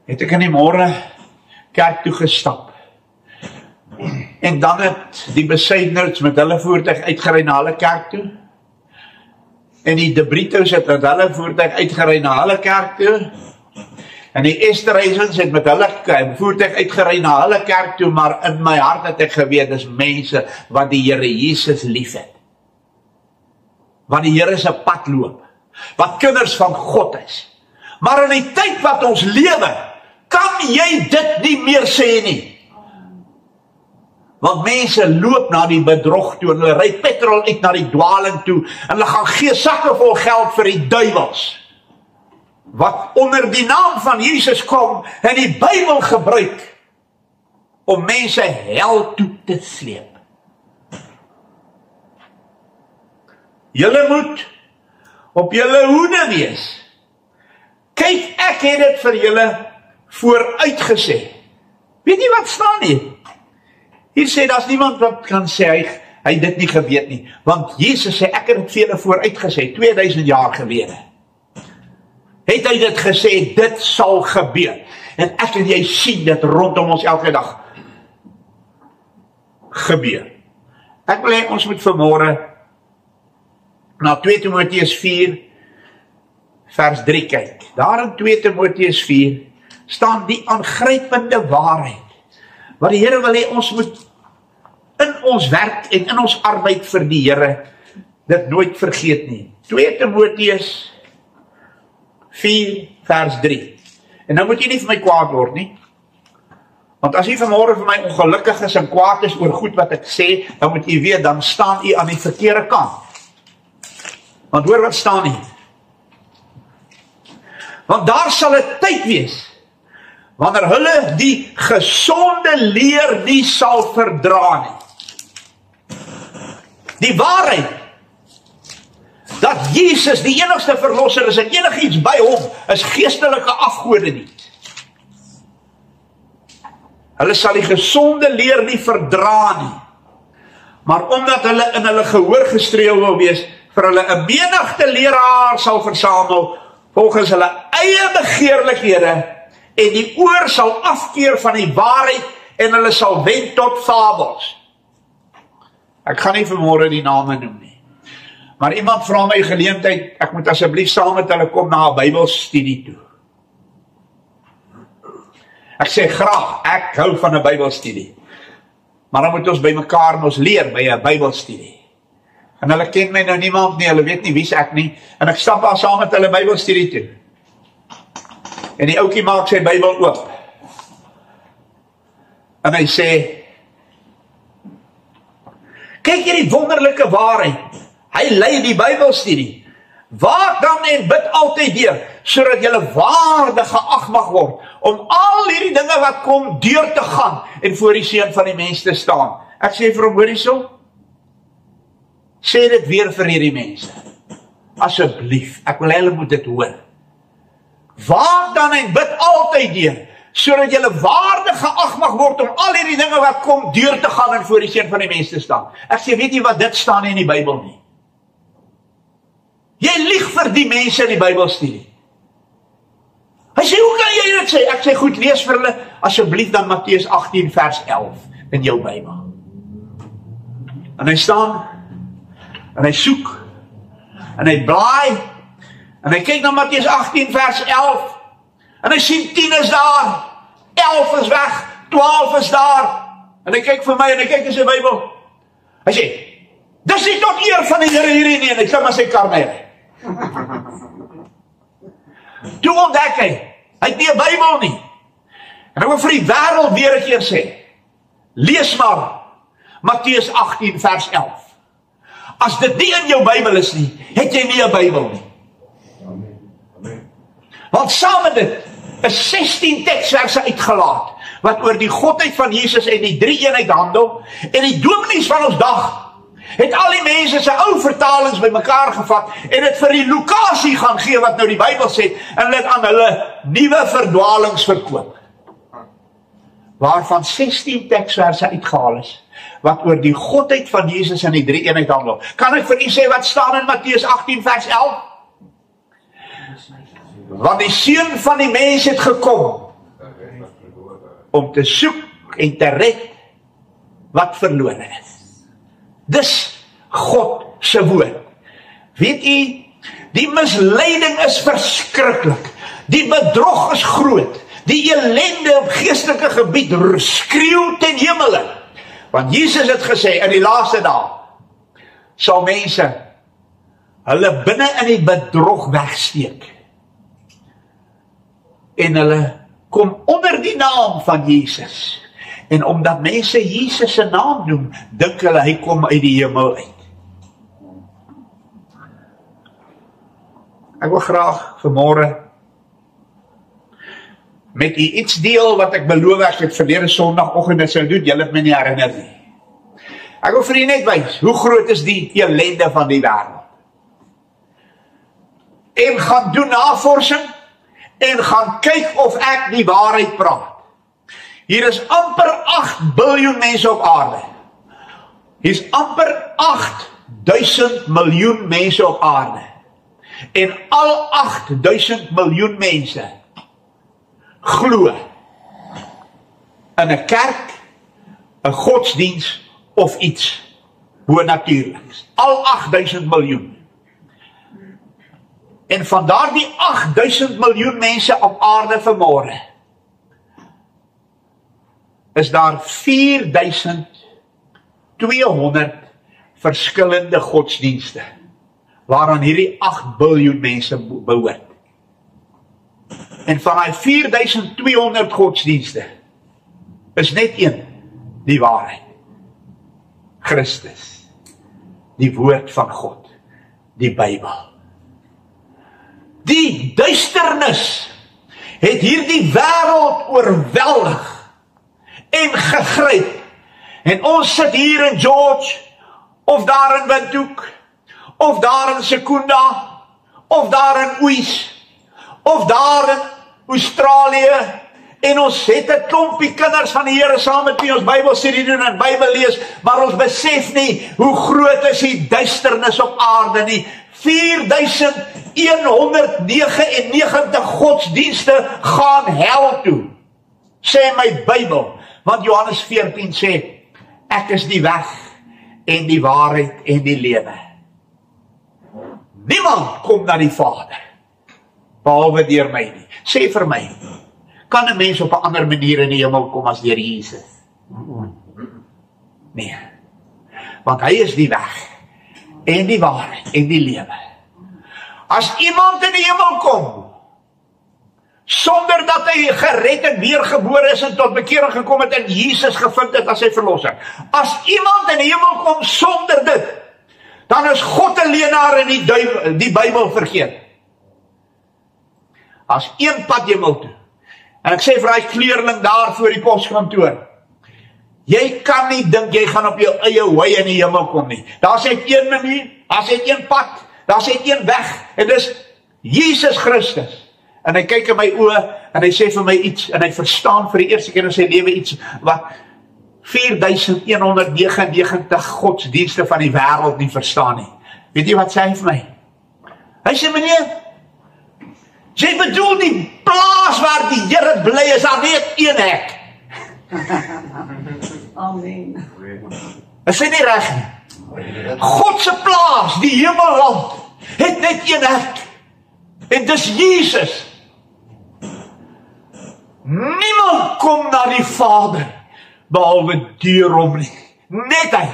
het ek in die môre kerk toe gestap. En dan het die besynerds met hulle voertuig uitgery na hulle kerk toe. En die De Britos het met hulle voertuig uitgery na hulle kerk toe. En die Esterhuisens het met hulle voertuig uitgery na hulle kerk toe, maar in my hart het ek geweet, dis mense wat die Here Jesus lief het. Wat die Here se pad loop. Wat kinders van God is. Maar in die tyd wat ons lewe, kan jy dit nie meer sê nie. Want mense loop na die bedrog toe, en hulle ry petrol uit na die dwaling toe, en hulle gaan gee sakke vol geld vir die duiwels, wat onder die naam van Jesus kom, en die Bybel gebruik, om mense hel toe te sleep. Julle moet op julle hoede wees. Kyk, ek het dit vir julle vooruitgesê. Weet nie wat staan nie? Hier sê, daar's niemand wat kan sê, hy dit nie geweet nie. Want Jesus sê, ek het dit vir julle vooruitgesê, 2000 jaar gelede. Het hy dit gesê, dit sal gebeur. En ek en jy sien dit rondom ons elke dag gebeur. Ek wil hê, ons moet vanmôre na 2 Timoteus 4 vers 3 kyk. Daar in 2 Timoteus 4 staan die aangrypende waarheid, wat die Here wil hê ons moet in ons werk en in ons arbeid vir die Here dit nooit vergeet nie. 2 Timoteus 4 vers 3. En nou moet jy nie vir my kwaad word nie. Want as jy vanmôre vir my ongelukkig is en kwaad is oor goed wat ek sê, dan moet jy weet, dan staan jy aan die verkeerde kant. Want hoor wat staan nie. Want daar sal 'n tyd wees, wanneer hulle die gesonde leer nie sal verdra nie. Die waarheid, dat Jesus die enigste verlosser is en enigiets by hom is geestelike afgode nie. Hulle sal die gesonde leer nie verdra nie. Maar omdat hulle in hulle gehoor gestreel wil wees, vir hulle 'n menigte leraar sal versamel, volgens hulle eie begeerlikhede, en die oor sal afkeer van die waarheid, en hulle sal wend tot fabels. Ek gaan nie vanmôre die name noem nie. Maar iemand vra my geleentheid, ek moet asseblief saam met hulle kom na 'n Bybelstudie toe. Ek sê graag, ek hou van 'n Bybelstudie. Maar dan moet ons by mekaar ons leer by 'n Bybelstudie. En hulle ken my nou niemand nie, hulle weet nie wie's ek nie, en ek stap daar saam met hulle Bybelstudie toe. En die ouetjie maak sy Bybel oop. En hy sê, kyk hierdie wonderlike waarheid. Hy lei die Bybelstudie. Waak dan en bid altyd deur, sodat julle waardig geag mag word, om al hierdie dinge wat kom deur te gaan, en voor die seun van die mens te staan. Ek sê vir hom, hoor hierso, sê dit weer vir hierdie mense. asseblief, ek wil hulle moet dit hoor. Waak dan en bid altyd deur, sodat julle waardig geag mag word om al hierdie dinge wat kom deur te gaan en voor die seun van die mens te staan. Ek sê, weet jy wat, dit staan nie in die Bybel nie. Jy lieg vir die mense in die Bybelstudie. Hy sê, hoe kan jy dit sê? Ek sê, goed, lees vir hulle, asseblief dan Matteus 18 vers 11 in jou Bybel. En hy staan, en hy soek, en hy blaai, en hy kyk na Matteus 18 vers 11, en hy sien 10 is daar, 11 is weg, 12 is daar, en hy kyk vir my, en hy kyk in sy Bybel, hy sê, dis nie tot eer van die Here hierdie nie, en hy klim aan sy kar mee. Toe ontdek hy het nie 'n Bybel nie, en ek wil vir die wêreld weer 'n keer sê, lees maar, Matteus 18 vers 11, as dit nie in jou Bybel is nie, het jy nie 'n Bybel nie. Want saam met dit is 16 teksverse uitgelaat, wat oor die godheid van Jesus en die drie-eenheid handel, en die dominees van ons dag, het al die mense se ou vertalings bymekaar gevat, en het vir die lokasie gaan gee, wat nou die Bybel sê, en het aan hulle nuwe verdwalings verkoop. Waarvan 16 teksverse uitgehaal is, wat oor die godheid van Jesus en die drie-eenheid handel. Kan ek vir u sê wat staan in Matteus 18 vers 11? Want die seun van die mens het gekom om te soek en te red wat verlore is. Dis God se woord. Weet u, die misleiding is verskriklik. Die bedrog is groot. Die ellende op geestelike gebied skreeu ten hemele. Want Jesus het gesê, in die laaste dae sal mense hulle binne in die bedrog wegsteek. En hulle kom onder die naam van Jesus. En omdat mense Jesus se naam noem, dink hulle hy kom uit die hemel uit. Ek wil graag vanmôre met u iets deel wat ek beloof ek het verlede Sondagoggend dit sou doen, julle het my nie herinner nie. Ek wil vir u net wys, hoe groot is die ellende van die wêreld. En gaan doen navorsing, en gaan kyk of ek die waarheid praat. Hier is amper 8 biljoen mense op aarde. Hier is amper 8000 miljoen mense op aarde. En al 8000 miljoen mense glo in 'n kerk, 'n godsdiens of iets bonatuurliks. Al 8000 miljoen. En van daardie 8000 miljoen mense op aarde vanmôre is daar 4200 verskillende godsdienste waaraan hierdie 8 biljoen mense behoort. En van die 4200 godsdienste is net een, die waarheid. Christus, die woord van God, die Bybel. Die duisternis het hierdie wêreld oorweldig en gegryp. En ons sit hier in George, of daar in Windhoek, of daar in Secunda, of daar in Oos, of daar in Australië, en ons het 'n klompie kinders van die Here saam met wie ons Bybelstudie doen en Bybel lees, maar ons besef nie hoe groot is die duisternis op aarde nie. 4199 godsdienste gaan hel toe, sê my Bybel, want Johannes 14 sê, ek is die weg en die waarheid en die lewe. Niemand kom na die Vader, behalwe deur my nie. Sê vir my, kan 'n mens op 'n ander manier in die hemel kom as deur Jesus? Nee, want hy is die weg en die waarheid en die lewe. As iemand in die hemel kom, sonder dat hy gered en weergebore is en tot bekering gekom het en Jesus gevind het as sy verlosser. As iemand in die hemel kom sonder dit, dan is God 'n leienaar en die Bybel vergeet. As een pad hemel toe. En ek sê vir die kleerling daar voor die poskantoor, jy kan nie dink jy gaan op jou eie wy in die hemel kom nie. Daar's net een manier, daar's net een pad, Daar's net een weg, en dis Jesus Christus. En hy kyk in my oë, en hy sê vir my iets, en hy verstaan vir die eerste keer in sy lewe iets, wat 4199 godsdienste van die wêreld nie verstaan nie. Weet jy wat sê hy vir my? Hy sê, meneer, jy bedoel die plaas waar die Here bly is, daar net een hek. Amen. Is hy nie reg nie? God se plaas, die hemelland, het net een hek. En dis Jesus. Niemand kom na die Vader, behalwe deur hom nie. Net hy.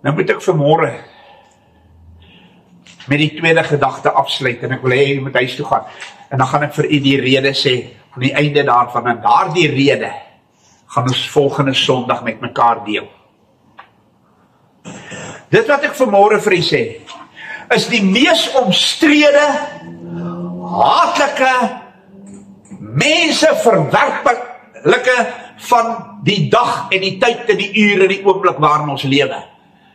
Nou moet ek vanmôre met die tweede gedagte afsluit, en ek wil hê jy moet huis toe gaan. En dan gaan ek vir u die rede sê, aan die einde daarvan, en daardie rede gaan ons volgende Sondag met mekaar deel. Dit wat ek vanmôre vir u sê, is die mees omstrede, haatlike, menseverwerplike van die dag en die tyd en die uur en die oomblik waarin ons lewe.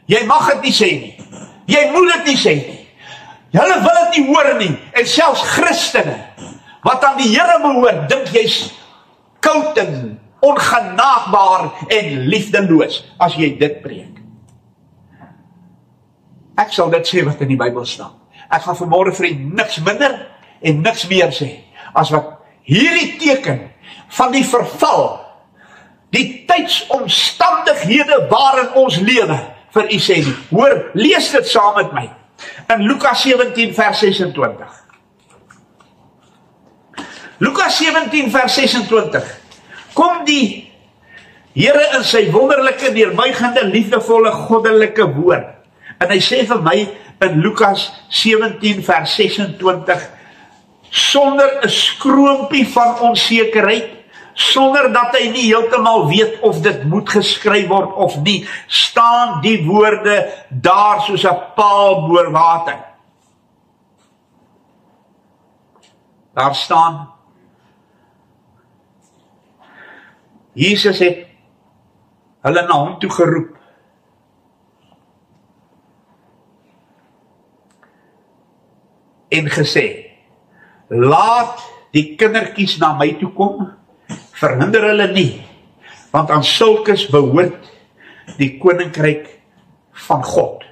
Jy mag dit nie sê nie. Jy moet dit nie sê nie. Hulle wil dit nie hoor nie. En selfs Christene, wat aan die Here behoort, dink jy's koud en ongenaakbaar en liefdeloos, as jy dit preek. Ek sal dit sê wat in die Bybel staan. Ek gaan vanmôre vir u niks minder en niks meer sê, as wat hierdie teken van die verval, die tydsomstandighede waarin ons lewe, vir u sê nie. Hoor, lees dit saam met my. In Lukas 17 vers 26. Lukas 17 vers 26. Kom die Here in sy wonderlike, neerbuigende, liefdevolle, goddelike woord. En hy sê vir my in Lukas 17 vers 26, sonder 'n skroompie van onsekerheid, sonder dat hy nie heeltemal weet of dit moet geskryf word of nie, staan die woorde daar soos 'n paal bo water. Daar staan, Jesus het hulle na hom toe geroep. En gesê, laat die kindertjies na my toe kom, verhinder hulle nie, want aan sulkes behoort die koninkryk van God.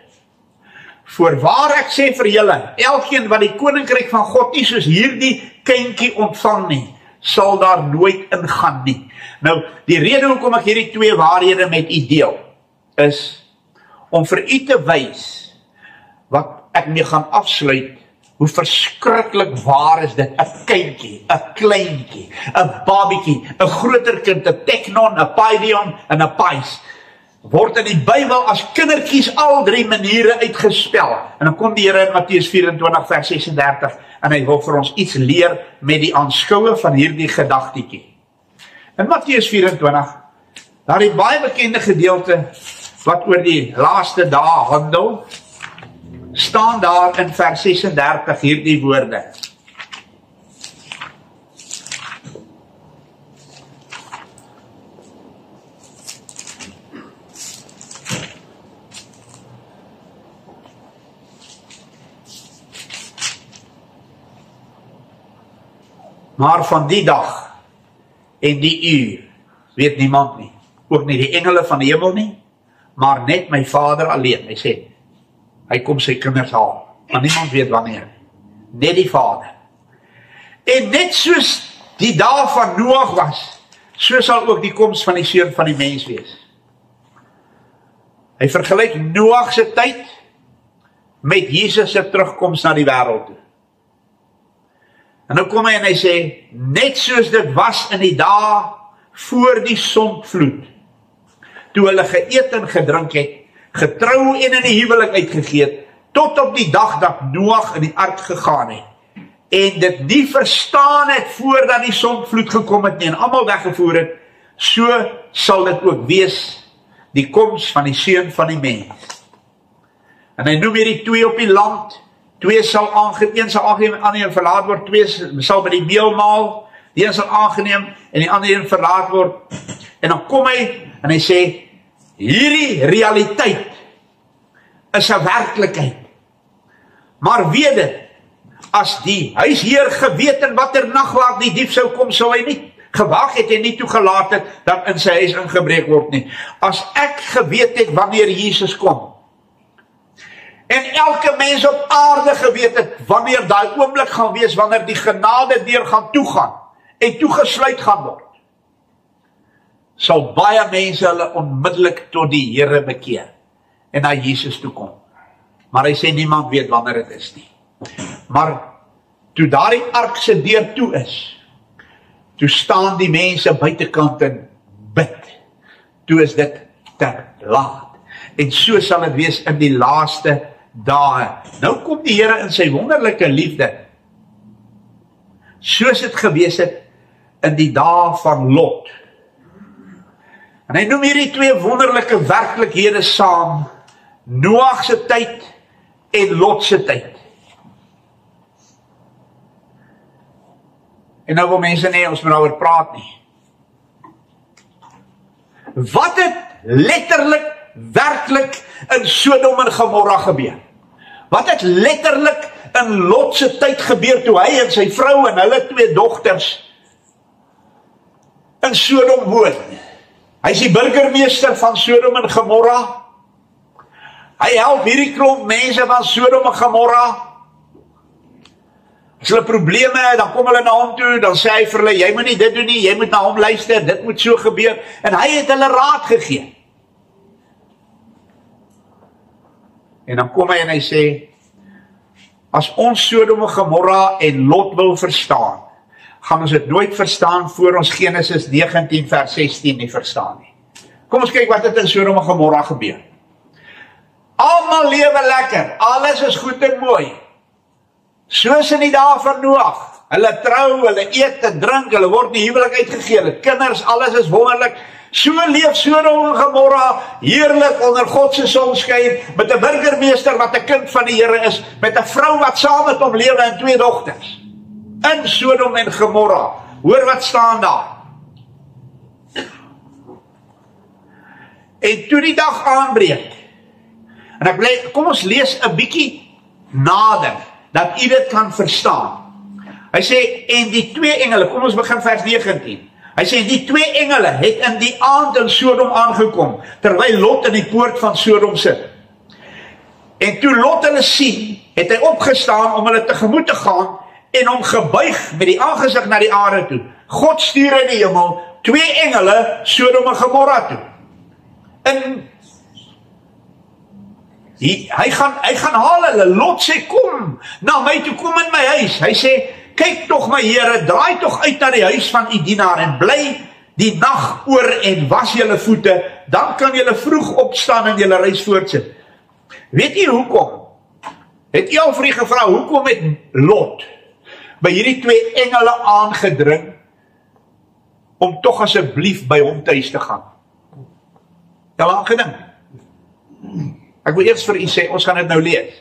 Voorwaar ek sê vir julle, elkeen wat die koninkryk van God nie soos hierdie kindjie ontvang nie, sal daar nooit ingaan nie. Nou, die rede hoekom ek hierdie twee waarhede met u deel, is om vir u te wys, wat ek mee gaan afsluit, hoe verskriklik waar is dit, 'n kindjie, 'n kleintjie, 'n babietjie, 'n groter kind, 'n teknon, 'n paidion en 'n pais, word in die Bybel as kindertjies al drie maniere uitgespel. En dan kom die Here in Matteus 24 vers 36, en hy wil vir ons iets leer met die aanskoue van hierdie gedagtetjie. In Matteus 24, daar die baie bekende gedeelte, wat oor die laaste dae handel, staan daar in vers 36 hierdie woorde. Maar van die dag en die uur weet niemand nie, ook nie die engele van die hemel nie, maar net my Vader alleen. Hy sê, hy kom sy kinders haal, maar niemand weet wanneer, net die Vader. En net soos die dae van Noag was, so sal ook die koms van die seun van die mens wees. Hy vergelyk Noag se tyd met Jesus se terugkoms na die wêreld toe. En nou kom hy en hy sê, net soos dit was in die dae voor die sondvloed, toe hulle geëet en gedrink het, getrou en in die huwelik uitgegee het, tot op die dag dat Noag in die ark gegaan het, en dit nie verstaan het voordat die sondvloed gekom het nie, en almal weggevoer het, so sal dit ook wees, die koms van die seun van die mens. En hy noem hierdie twee op die land, een sal aangeneem, en ander een verlaat word, twee sal by die meelmaal, die een sal aangeneem, en die ander een verlaat word. En dan kom hy en hy sê, hierdie realiteit is 'n werklikheid. Maar weet dit, as die huisheer geweet in watter nagwaak die dief sou kom, sou hy nie gewag het en nie toegelaat het dat in sy huis ingebreek word nie. As ek geweet het wanneer Jesus kom, en elke mens op aarde geweet het wanneer daai oomblik gaan wees, wanneer die genade deur gaan toegaan en toegesluit gaan word, sal baie mense hulle onmiddellik tot die Here bekeer en na Jesus toe kom. Maar hy sê niemand weet wanneer dit is nie. Maar toe daardie ark se deur toe is, toe staan die mense buitekant en bid. Toe is dit te laat. En so sal dit wees in die laaste dae. Nou kom die Here in sy wonderlike liefde, soos dit gewees het in die dae van Lot. En hy noem hierdie twee wonderlike werklikhede saam, Noag se tyd en Lot se tyd. En nou wil mense nie, ons moet daaroor praat nie. Wat het letterlik, werklik in Sodom en Gomorra gebeur? Wat het letterlik in Lot se tyd gebeur toe hy en sy vrou en hulle twee dogters in Sodom woon? Hy is die burgemeester van Sodom en Gomorra. Hy help hierdie klomp mense van Sodom en Gomorra. As hulle probleme, dan kom hulle na hom toe, dan sê hy vir hulle, jy moet nie dit doen nie, jy moet na hom luister, dit moet so gebeur. En hy het hulle raad gegee. En dan kom hy en hy sê, as ons Sodom en Gomorra en Lot wil verstaan, gaan ons dit nooit verstaan voor ons Genesis 19 vers 16 nie verstaan nie. Kom ons kyk wat het in Sodom en Gomorra gebeur. Almal lewe lekker, alles is goed en mooi. Soos in die dae van Noag. Hulle trou, hulle eet en drink, hulle word nie huwelik uitgegee, hulle kinders, alles is wonderlik. So leef Sodom en Gomorra heerlik onder God se sonskyn, met 'n burgemeester wat 'n kind van die Here is, met 'n vrou wat saam met hom lewe en twee dogters. In Sodom en Gomorra. Hoor wat staan daar. En toe die dag aanbreek, en ek bly, kom ons lees 'n bietjie nader, dat u dit kan verstaan. Hy sê, en die twee engele, kom ons begin vers 19. Hy sê, die twee engele het in die aand in Sodom aangekom, terwyl Lot in die poort van Sodom sit. En toe Lot hulle sien, het hy opgestaan om hulle tegemoet te gaan, en hom gebuig met die aangesig na die aarde toe. God stuur in die hemel twee engele Sodom en Gomorra toe. En hy gaan haal hulle. Lot sê, kom na my toe, kom in my huis. Hy sê, kyk tog my Here, draai tog uit na die huis van u dienaar en bly die nag oor en was julle voete, dan kan julle vroeg opstaan en julle reis voortsit. Weet jy hoekom? Het jy al vir u gevra, hoekom het Lot by hierdie twee engele aangedring om tog asseblief by hom tuis te gaan? Jy al aangedink? Ek wil eers vir u sê, ons gaan dit nou lees.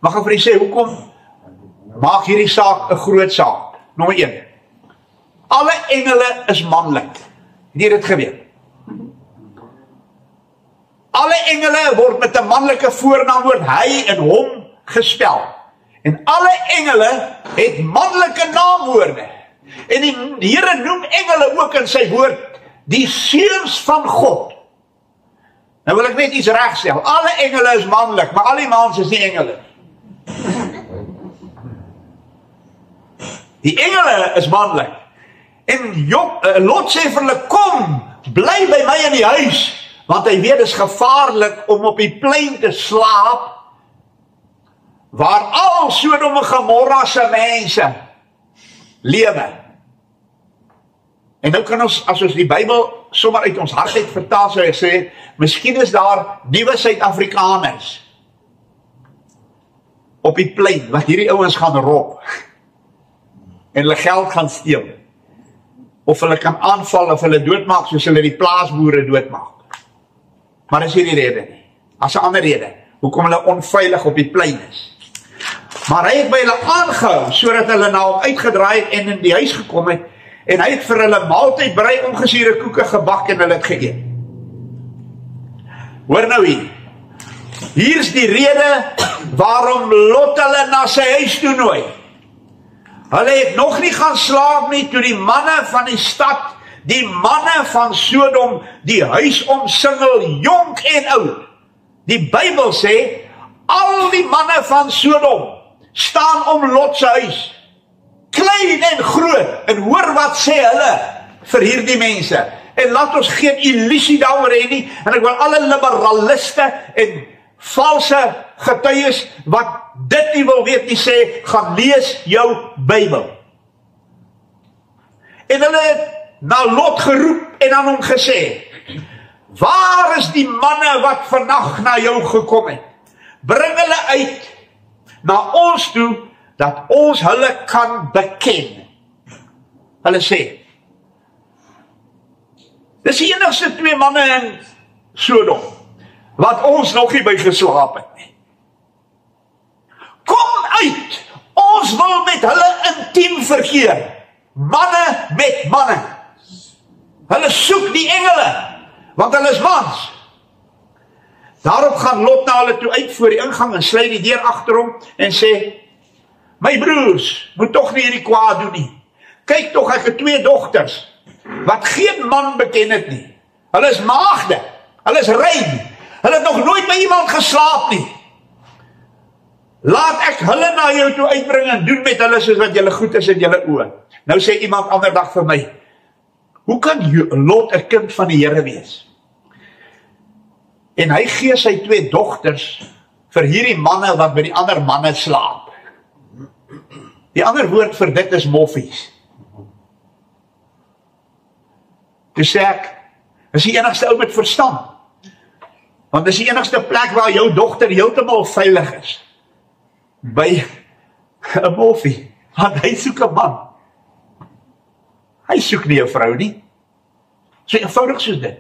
Mag ek vir u sê, hoekom maak hierdie saak 'n groot saak? Nommer 1. Alle engele is manlik. Het jy dit geweet? Alle engele word met 'n manlike voornaamwoord hy en hom gespel. En alle engele het manlike naamwoorde. En die Here noem engele ook in sy woord die seuns van God. Nou wil ek net iets regstel. Alle engele is manlik, maar al die mans is nie engele. Die engele is manlik. En Lot sê vir hulle, kom, bly by my in die huis, want hy weet, dit is gevaarlik om op die plein te slaap, waar al Sodom en Gomorra se mense lewe. En nou kan ons, as ons die Bybel sommer uit ons hart uit vertaal, sou ek sê, miskien is daar nuwe Suid-Afrikaners op die plein, wat hierdie ouens gaan rob, en hulle geld gaan steel, of hulle kan aanval, of hulle doodmaak, soos hulle die plaasboere doodmaak. Maar dis nie die rede nie. As 'n ander rede, hoekom hulle onveilig op die plein is. Maar hy het by hulle aangehou, sodat hulle na hom uitgedraai het en in die huis gekom het, En hy het vir hulle maaltyd berei, ongesuurde koeke gebak en hulle het geëet. Hoor nou hier. Hier is die rede waarom Lot hulle na sy huis toe nooi. Hulle het nog nie gaan slaap nie, toe die manne van die stad, die manne van Sodom, die huis omsingel, jonk en oud. Die Bybel sê, al die manne van Sodom staan om Lot se huis, klein en groot, en hoor wat sê hulle vir hierdie mense. En laat ons geen illusie daaroor hê nie, en ek wil alle liberaliste en valse getuies wat dit nie wil weet nie sê, gaan lees jou Bybel. En hulle het na Lot geroep en aan hom gesê, waar is die manne wat vannacht na jou gekom het? Bring hulle uit na ons toe, dat ons hulle kan beken. Hulle sê, dis die enigste 2 manne in Sodom, wat ons nog nie by geslaap het nie. Kom uit, ons wil met hulle intiem verkeer, manne met manne. Hulle soek die engele, want hulle is mans. Daarop gaan Lot na hulle toe uit voor die ingang en sluit die deur agter hom en sê, my broers, moet toch nie hierdie kwaad doen nie. Kyk toch, ek het 2 dogters, wat geen man beken het nie. Hulle is maagde, hulle is rein, hulle het nog nooit by iemand geslaap nie. Laat ek hulle na jou toe uitbring en doen met hulle soos wat julle goed is in julle oë. Nou sê iemand ander dag vir my, hoe kan Lot 'n kind van die Here wees? En hy gee sy 2 dogters vir hierdie manne wat by die ander manne slaap. Die ander woord vir dit is moffies. Toe sê ek, is die enigste ou met verstand. Want dis die enigste plek waar jou dogter heeltemal veilig is. By 'n moffie. Want hy soek 'n man. Hy soek nie 'n vrou nie. So eenvoudig soos dit.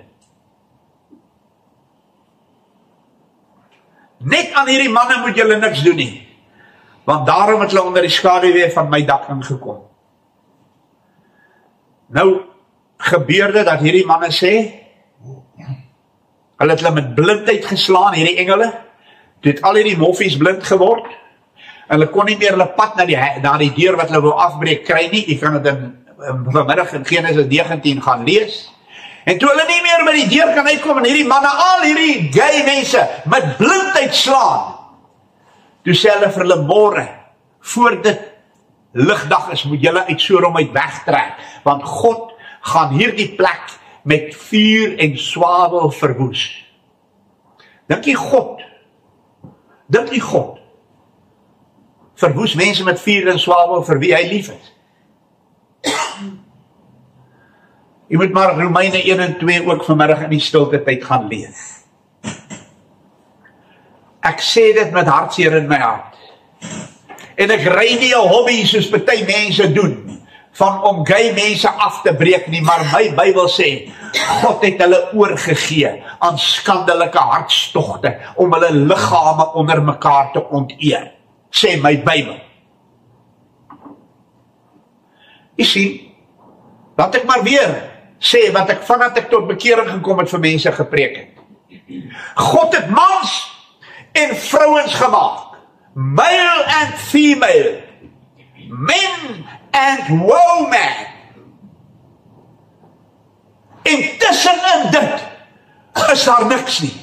Net aan hierdie manne moet julle niks doen nie. Want daarom het hulle onder die skaduwee van my dak ingekom. Nou gebeur dit dat hierdie manne sê, hulle het hulle met blindheid geslaan, hierdie engele, toe het al hierdie moffies blind geword, en hulle kon nie meer hulle pad na die deur wat hulle wil afbreek kry nie. Jy kan dit vanmiddag in Genesis 19 gaan lees. En toe hulle nie meer by die deur kan uitkom, en hierdie manne, al hierdie gay mense, met blindheid slaan, toe sê hulle vir hulle môre, voor dit ligdag is, moet julle uit Sodom uit wegtrek, want God gaan hierdie plek met vuur en swavel verwoes. Dink jy God verwoes mense met vuur en swavel vir wie hy lief is? Jy moet maar Romeine 1 en 2 ook vanmiddag in die stilte tyd gaan lees. Ek sê dit met hartseer in my hart. En ek ry nie 'n hobby soos party mense doen, van om gay mense af te breek nie, maar my Bybel sê, God het hulle oorgegee aan skandelike hartstogte, om hulle liggame onder mekaar te onteer, sê my Bybel. Jy sien, laat ek maar weer sê, wat ek vanaf ek tot bekering gekom het vir mense gepreek het. God het mans en vrouens gemaak, male and female, men and woman. En tussenin dit is daar niks nie.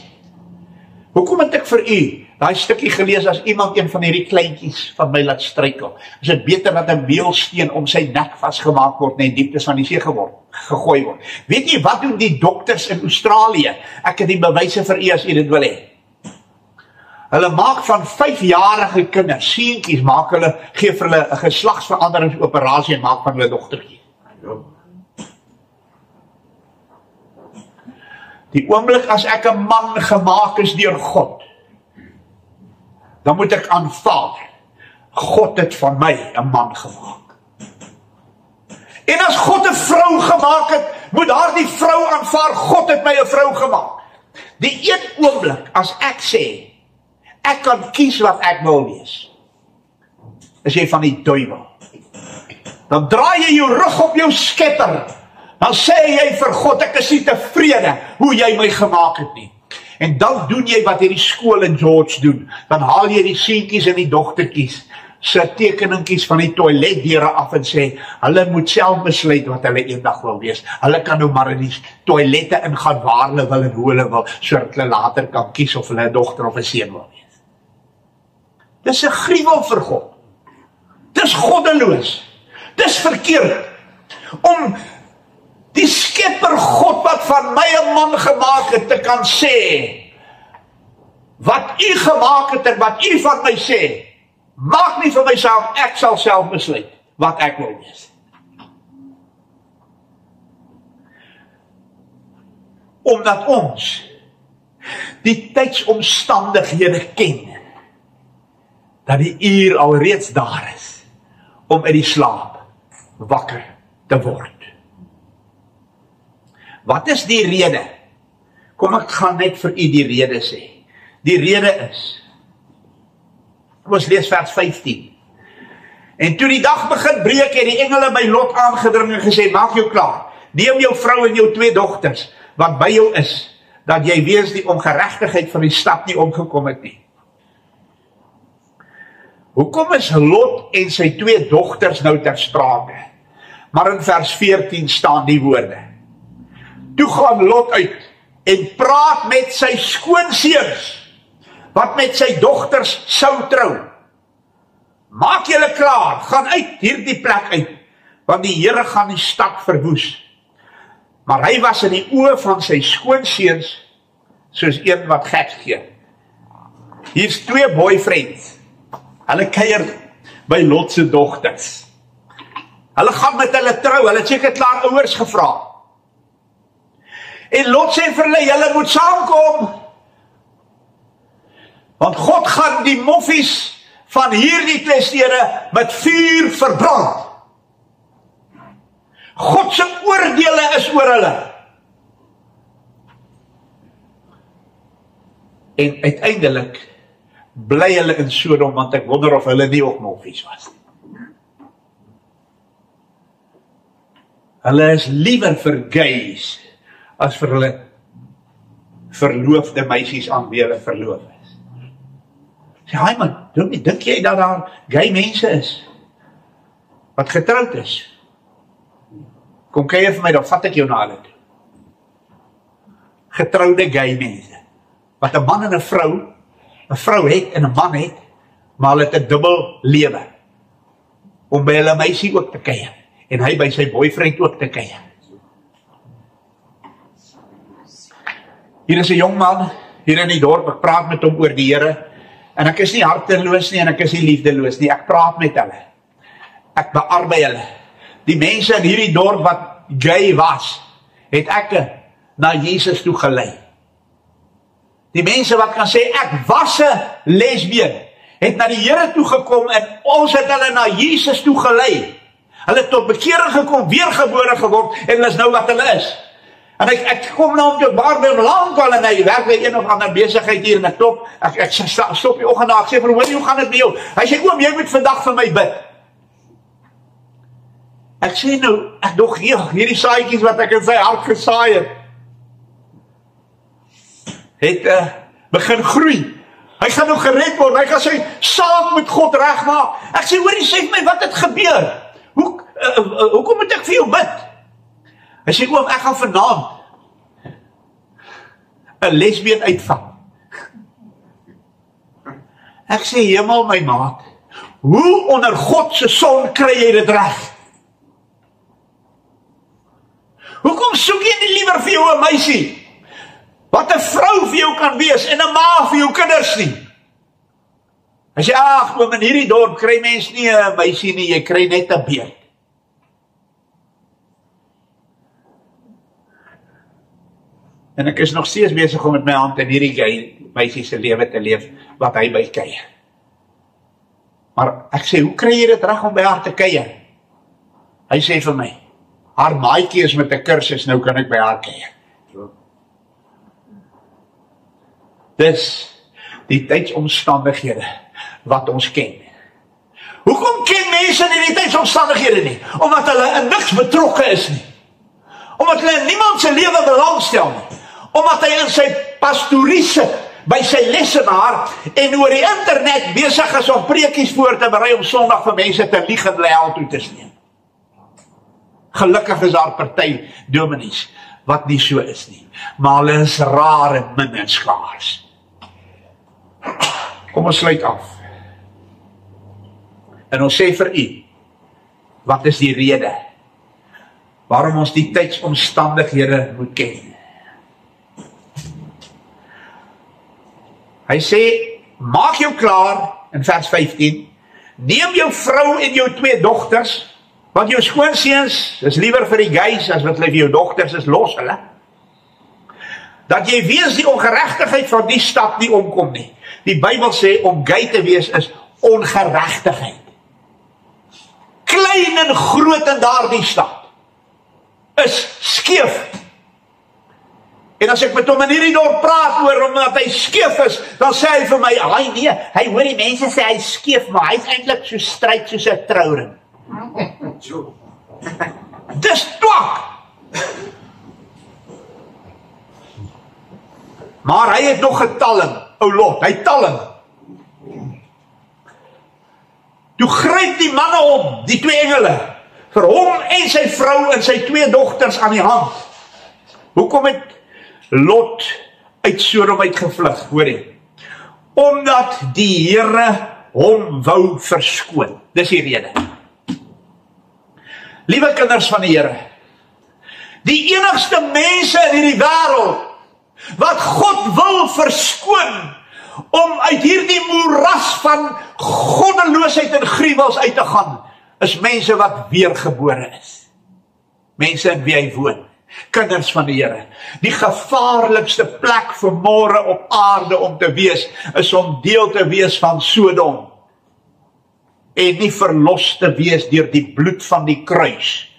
Hoekom het ek vir u daai stukkie gelees as iemand een van hierdie kleintjies van my laat struikel? Is dit beter dat 'n meelsteen om sy nek vasgemaak word en in dieptes van die see gegooi word? Weet jy wat doen die dokters in Australië? Ek het die bewyse vir u as u dit wil hê. Hulle maak van 5-jarige kinders, seentjies, gee vir hulle 'n geslagsveranderingsoperasie en maak van hulle dogtertjie. Die oomblik as ek 'n man gemaak is deur God, dan moet ek aanvaar, God het van my 'n man gemaak. En as God 'n vrou gemaak het, moet daardie vrou aanvaar, God het my 'n vrou gemaak. Die een oomblik as ek sê, ek kan kies wat ek wil wees, is jy van die duiwel. dan draai jy jou rug op jou Skepper. Dan sê jy vir God, ek is nie tevrede hoe jy my gemaak het nie. En dan doen jy wat hierdie skool in George doen. Dan haal jy die seentjies en die dogtertjies se tekeningkies van die toiletdeure af en sê, hulle moet self besluit wat hulle eendag wil wees. Hulle kan nou maar in die toilette ingaan waar hulle wil en hoe hulle wil, sodat hulle later kan kies of hulle 'n dogter of 'n seun wil wees. Dis 'n gruwel vir God. Dis goddeloos. Dis verkeerd om die Skepper God wat van my 'n man gemaak het te kan sê, wat u gemaak het en wat u van my sê, maak nie vir myself, ek sal self besluit wat ek wil wees. Omdat ons die tydsomstandighede ken, dat die uur alreeds daar is, om uit die slaap wakker te word. Wat is die rede? Kom, ek gaan net vir u die rede sê. Die rede is, ons lees vers 15. En toe die dag begin breek, het die engele by Lot aangedring en gesê, maak jou klaar, neem jou vrou en jou 2 dogters, wat by jou is, dat jy weens die ongeregtigheid van die stad nie omgekom het nie. Hoekom is Lot en sy 2 dogters nou ter sprake? Maar in vers 14 staan die woorde. Toe gaan Lot uit en praat met sy skoonseuns, wat met sy dogters sou trou. Maak julle klaar, gaan uit hierdie plek uit, want die Here gaan die stad verwoes. Maar hy was in die oë van sy skoonseuns, soos een wat gek gee. Hier's 2 boyfriends, hulle kuier by Lot se dogters. Hulle gaan met hulle trou, hulle het seker klaar ouers gevra. En Lot sê vir hulle, julle moet saamkom, want God gaan die moffies van hierdie 2 stede met vuur verbrand. God se oordeele is oor hulle. En uiteindelik bly hulle in Sodom, want ek wonder of hulle nie ook moffies was nie. Hulle is liewer vir gays as vir hulle verloofde meisies aan wie hulle verloof is. Sê, hy man, dink jy dat daar gay mense is wat getroud is? Kom kuier vir my, dan vat ek jou na hulle toe. Getroude gay mense, wat 'n man en 'n vrou het en 'n man het, maar hulle het 'n dubbel lewe, om by hulle meisie ook te kuier, en hy by sy boyfriend ook te kuier. Hier is 'n jong man, hier in die dorp, ek praat met hom oor die Here, en ek is nie harteloos nie, en ek is nie liefdeloos nie, ek praat met hulle, ek bearbei hulle. Die mense in hierdie dorp wat gay was, het ek na Jesus toe gelei. Die mense wat kan sê, ek was 'n lesbien, het na die Here toe gekom, en ons het hulle na Jesus toe gelei. Hulle het tot bekering gekom, weergebore geword, en hulle is nou wat hulle is. En ek kom nou om te baar by hom lankal, en hy werk by een of ander besigheid hier, en ek stop die oggend na, ek sê vir hom, hoe gaan dit met jou? Hy sê, oom, jy moet vandag vir my bid. Ek sê nou, ek dog hierdie saadjies wat ek in sy hart gesaai het begin groei. Hy gaan nou gered word, hy gaan sy saak met God regmaak. Ek sê, hoorie, sê vir my, wat het gebeur? Hoekom moet ek vir jou bid? Hy sê, oom, ek gaan vanaand 'n lesbien uitvang. Ek sê, hemel my maat, hoe onder God se son kry jy dit reg? Hoekom soek jy nie liewer vir jou 'n meisie, wat 'n vrou vir jou kan wees, en 'n ma vir jou kinders nie? Hy sê, ag, oom, in hierdie dorp kry mens nie 'n meisie nie, jy kry net 'n beerd. En ek is nog steeds besig om met my hand in hierdie gay meisie se lewe te leef, wat hy by kuier. Maar ek sê, hoe kry jy dit reg om by haar te kuier? Hy sê vir my, haar maatjie is met 'n kursus, nou kan ek by haar kuier. Dis die tydsomstandighede wat ons ken. Hoekom ken mense nie die tydsomstandighede nie? Omdat hulle in niks betrokke is nie. Omdat hulle in niemand se lewe belangstel nie. Omdat hy in sy pastorie sit, by sy lesenaar, en oor die internet besig is om preekies voor te berei om Sondag vir mense te lieg en hulle hel toe te sneem. Gelukkig is daar party dominees wat nie so is nie, maar hulle is rar en min en skaars. Kom ons sluit af. En ons sê vir u, wat is die rede waarom ons die tydsomstandighede moet ken? Hy sê, maak jou klaar, in vers 15, neem jou vrou en jou 2 dogters, want jou skoonseuns is liewer vir die geis as wat hulle vir jou dogters is, los hulle. Dat jy wees die ongeregtigheid van die stad nie omkom nie. Die Bybel sê, om gei te wees is ongeregtigheid. Klein en groot in daardie stad is skeef. En as ek met hom in hierdie dorp praat oor omdat hy skeef is, dan sê hy vir my, "Ai nee, hy hoor die mense sê hy skeef, maar hy is eintlik so stryd soos 'n trouring." Dis twak. Maar hy het nog getalling, ou Lot, hy talling. Toe gryp die manne om, die 2 engele, vir hom en sy vrou en sy 2 dogters aan die hand. Hoekom het Lot uit Sodom uitgevlug, hoor jy? Omdat die Here hom wou verskoon. Dis die rede. Liewe kinders van die Here, die enigste mense in hierdie wêreld wat God wil verskoon om uit hierdie moeras van goddeloosheid en gruwels uit te gaan, is mense wat weergebore is. Mense in wie hy woon. Kinders van die Here, die gevaarlikste plek vir môre op aarde om te wees, is om deel te wees van Sodom, en nie verlos te wees deur die bloed van die kruis,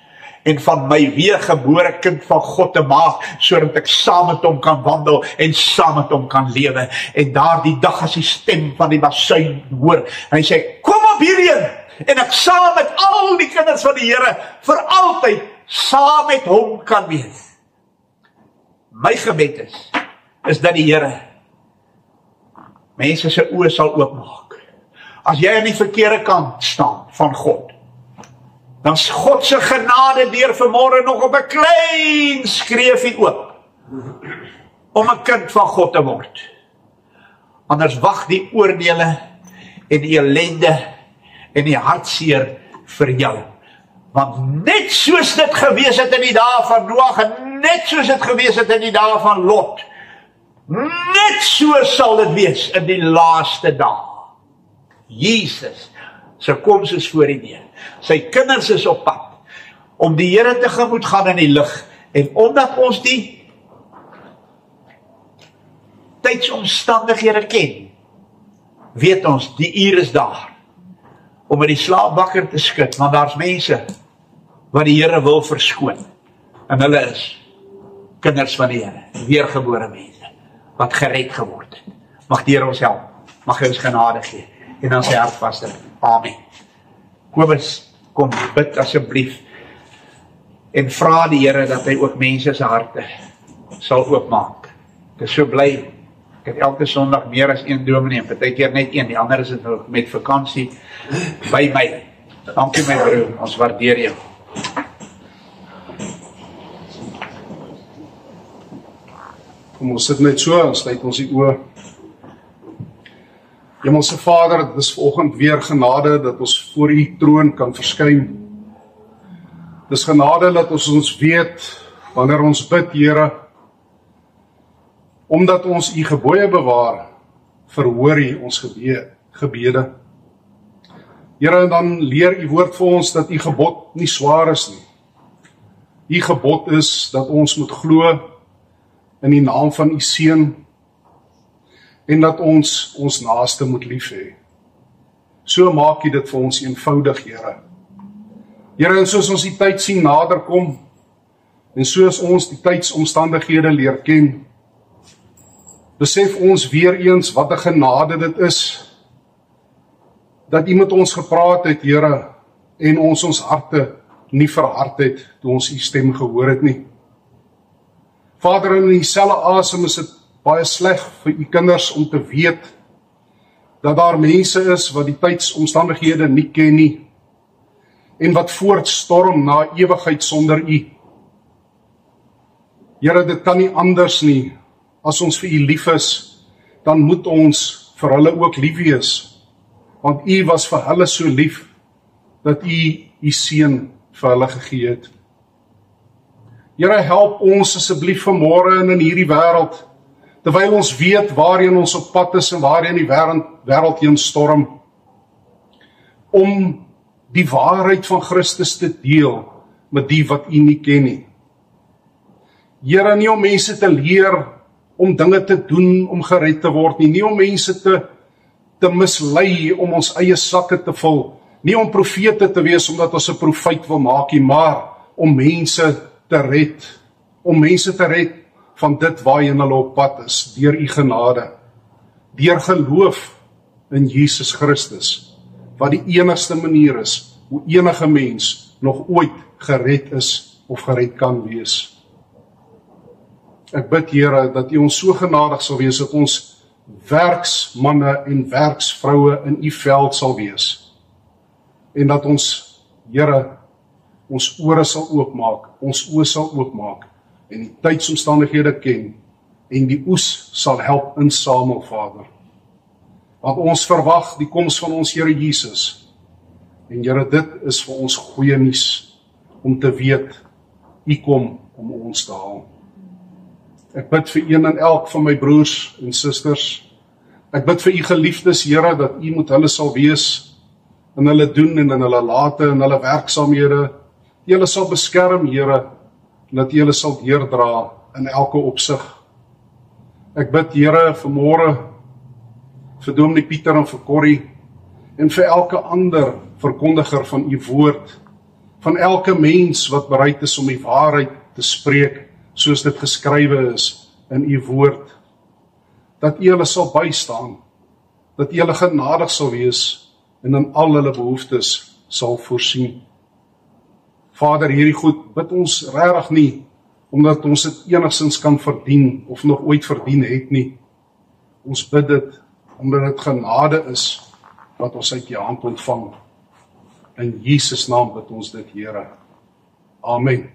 en van my weergebore kind van God te maak, sodat ek saam met hom kan wandel, en saam met hom kan lewe, en daardie dag as die stem van die basuin hoor, en hy sê, kom op hierheen, en ek saam met al die kinders van die Here, vir altyd, saam met hom kan wees. My gebed is dat die Here mense se oë sal oopmaak. As jy aan die verkeerde kant staan van God, dan is God se genade deur vanmôre nog op 'n klein skreefie oop om 'n kind van God te word. Anders wag die oordeele en die ellende en die hartseer vir jou. Want net soos dit gewees het in die dae van Noag, en net soos dit gewees het in die dae van Lot, net so sal dit wees in die laaste dae. Jesus se koms is voor die deur. Sy kinders is op pad om die Here tegemoet gaan in die lig, en omdat ons die tydsomstandighede ken, weet ons, die uur is daar om met die slaapwakker te skud, want daar's mense wat die Here wil verskoon, en hulle is kinders van die Here, weergebore mense, wat gered geword het. Mag die Here ons help, mag hy ons genade gee, en dan sy hart vaste. Amen. Kobus, kom bid asseblief, en vra die Here dat hy ook mense se harte sal oopmaak. Ek is so bly, ek het elke Sondag meer as 1 dominee, en partykeer net 1, die ander is dit met vakansie by my. Dankie my broer, ons waardeer jou. Kom ons sit net so, ons sluit ons die oë. Hemelse Vader, dit is vanoggend weer genade dat ons voor u troon kan verskyn. Dis genade dat ons weet wanneer ons bid, Here, omdat ons u gebooie bewaar, verhoor u ons gebede. Here, dan leer u woord vir ons dat u gebod nie swaar is nie. U gebod is dat ons moet glo in die naam van u seun, en dat ons naaste moet lief hê. So maak u dit vir ons eenvoudig, Here. Here, en soos ons die tyd sien nader kom, en soos ons die tydsomstandighede leer ken, besef ons weer eens wat 'n genade dit is, dat U met ons gepraat het, Here, en ons harte nie verhard het, toe ons U stem gehoor het nie. Vader, in dieselfde asem is dit baie sleg vir U kinders om te weet, dat daar mense is wat die tydsomstandighede nie ken nie, en wat voortstorm na ewigheid sonder U. Here, dit kan nie anders nie. As ons vir U lief is, dan moet ons vir hulle ook lief wees. Want U was vir hulle so lief, dat U seun vir hulle gegee het. Here, help ons asseblief vanmôre in hierdie wêreld, terwyl ons weet waarheen ons op pad is en waarheen die wêreld heen storm, om die waarheid van Christus te deel met die wat U nie ken nie. Here, nie om mense te leer om dinge te doen om gered te word nie om mense te mislei om ons eie sakke te vul, nie om profete te wees omdat ons 'n profet wil maak nie, maar om mense te red van dit waarheen hulle op pad is, deur U genade, deur geloof in Jesus Christus, wat die enigste manier is, hoe enige mens nog ooit gered is, of gered kan wees. Ek bid, Here, dat U ons so genadig sal wees, dat ons werksmanne en werksvroue in U veld sal wees, en dat ons, Here, ons ore sal oopmaak, ons oë sal oopmaak, en die tydsomstandighede ken, en die oes sal help insamel, Vader. Want ons verwag die koms van ons Here Jesus, en Here, dit is vir ons goeie nuus, om te weet, U kom om ons te haal. Ek bid vir een en elk van my broers en susters. Ek bid vir U geliefdes, Here, dat U met hulle sal wees, in hulle doen en in hulle late, in hulle werksaamhede, U hulle sal beskerm, Here, en dat U hulle sal deurdra in elke opsig. Ek bid, Here, vanmôre vir Dominee Pieter en vir Corrie, en vir elke ander verkondiger van U woord, van elke mens wat bereid is om die waarheid te spreek, soos dit geskrywe is in U woord, dat U hulle sal bystaan, dat U hulle genadig sal wees, en in al hulle behoeftes sal voorsien. Vader, hierdie goed bid ons regtig nie, omdat ons dit enigstens kan verdien, of nog ooit verdien het nie. Ons bid dit, omdat dit genade is, wat ons uit U hand ontvang. In Jesus naam bid ons dit, Here. Amen.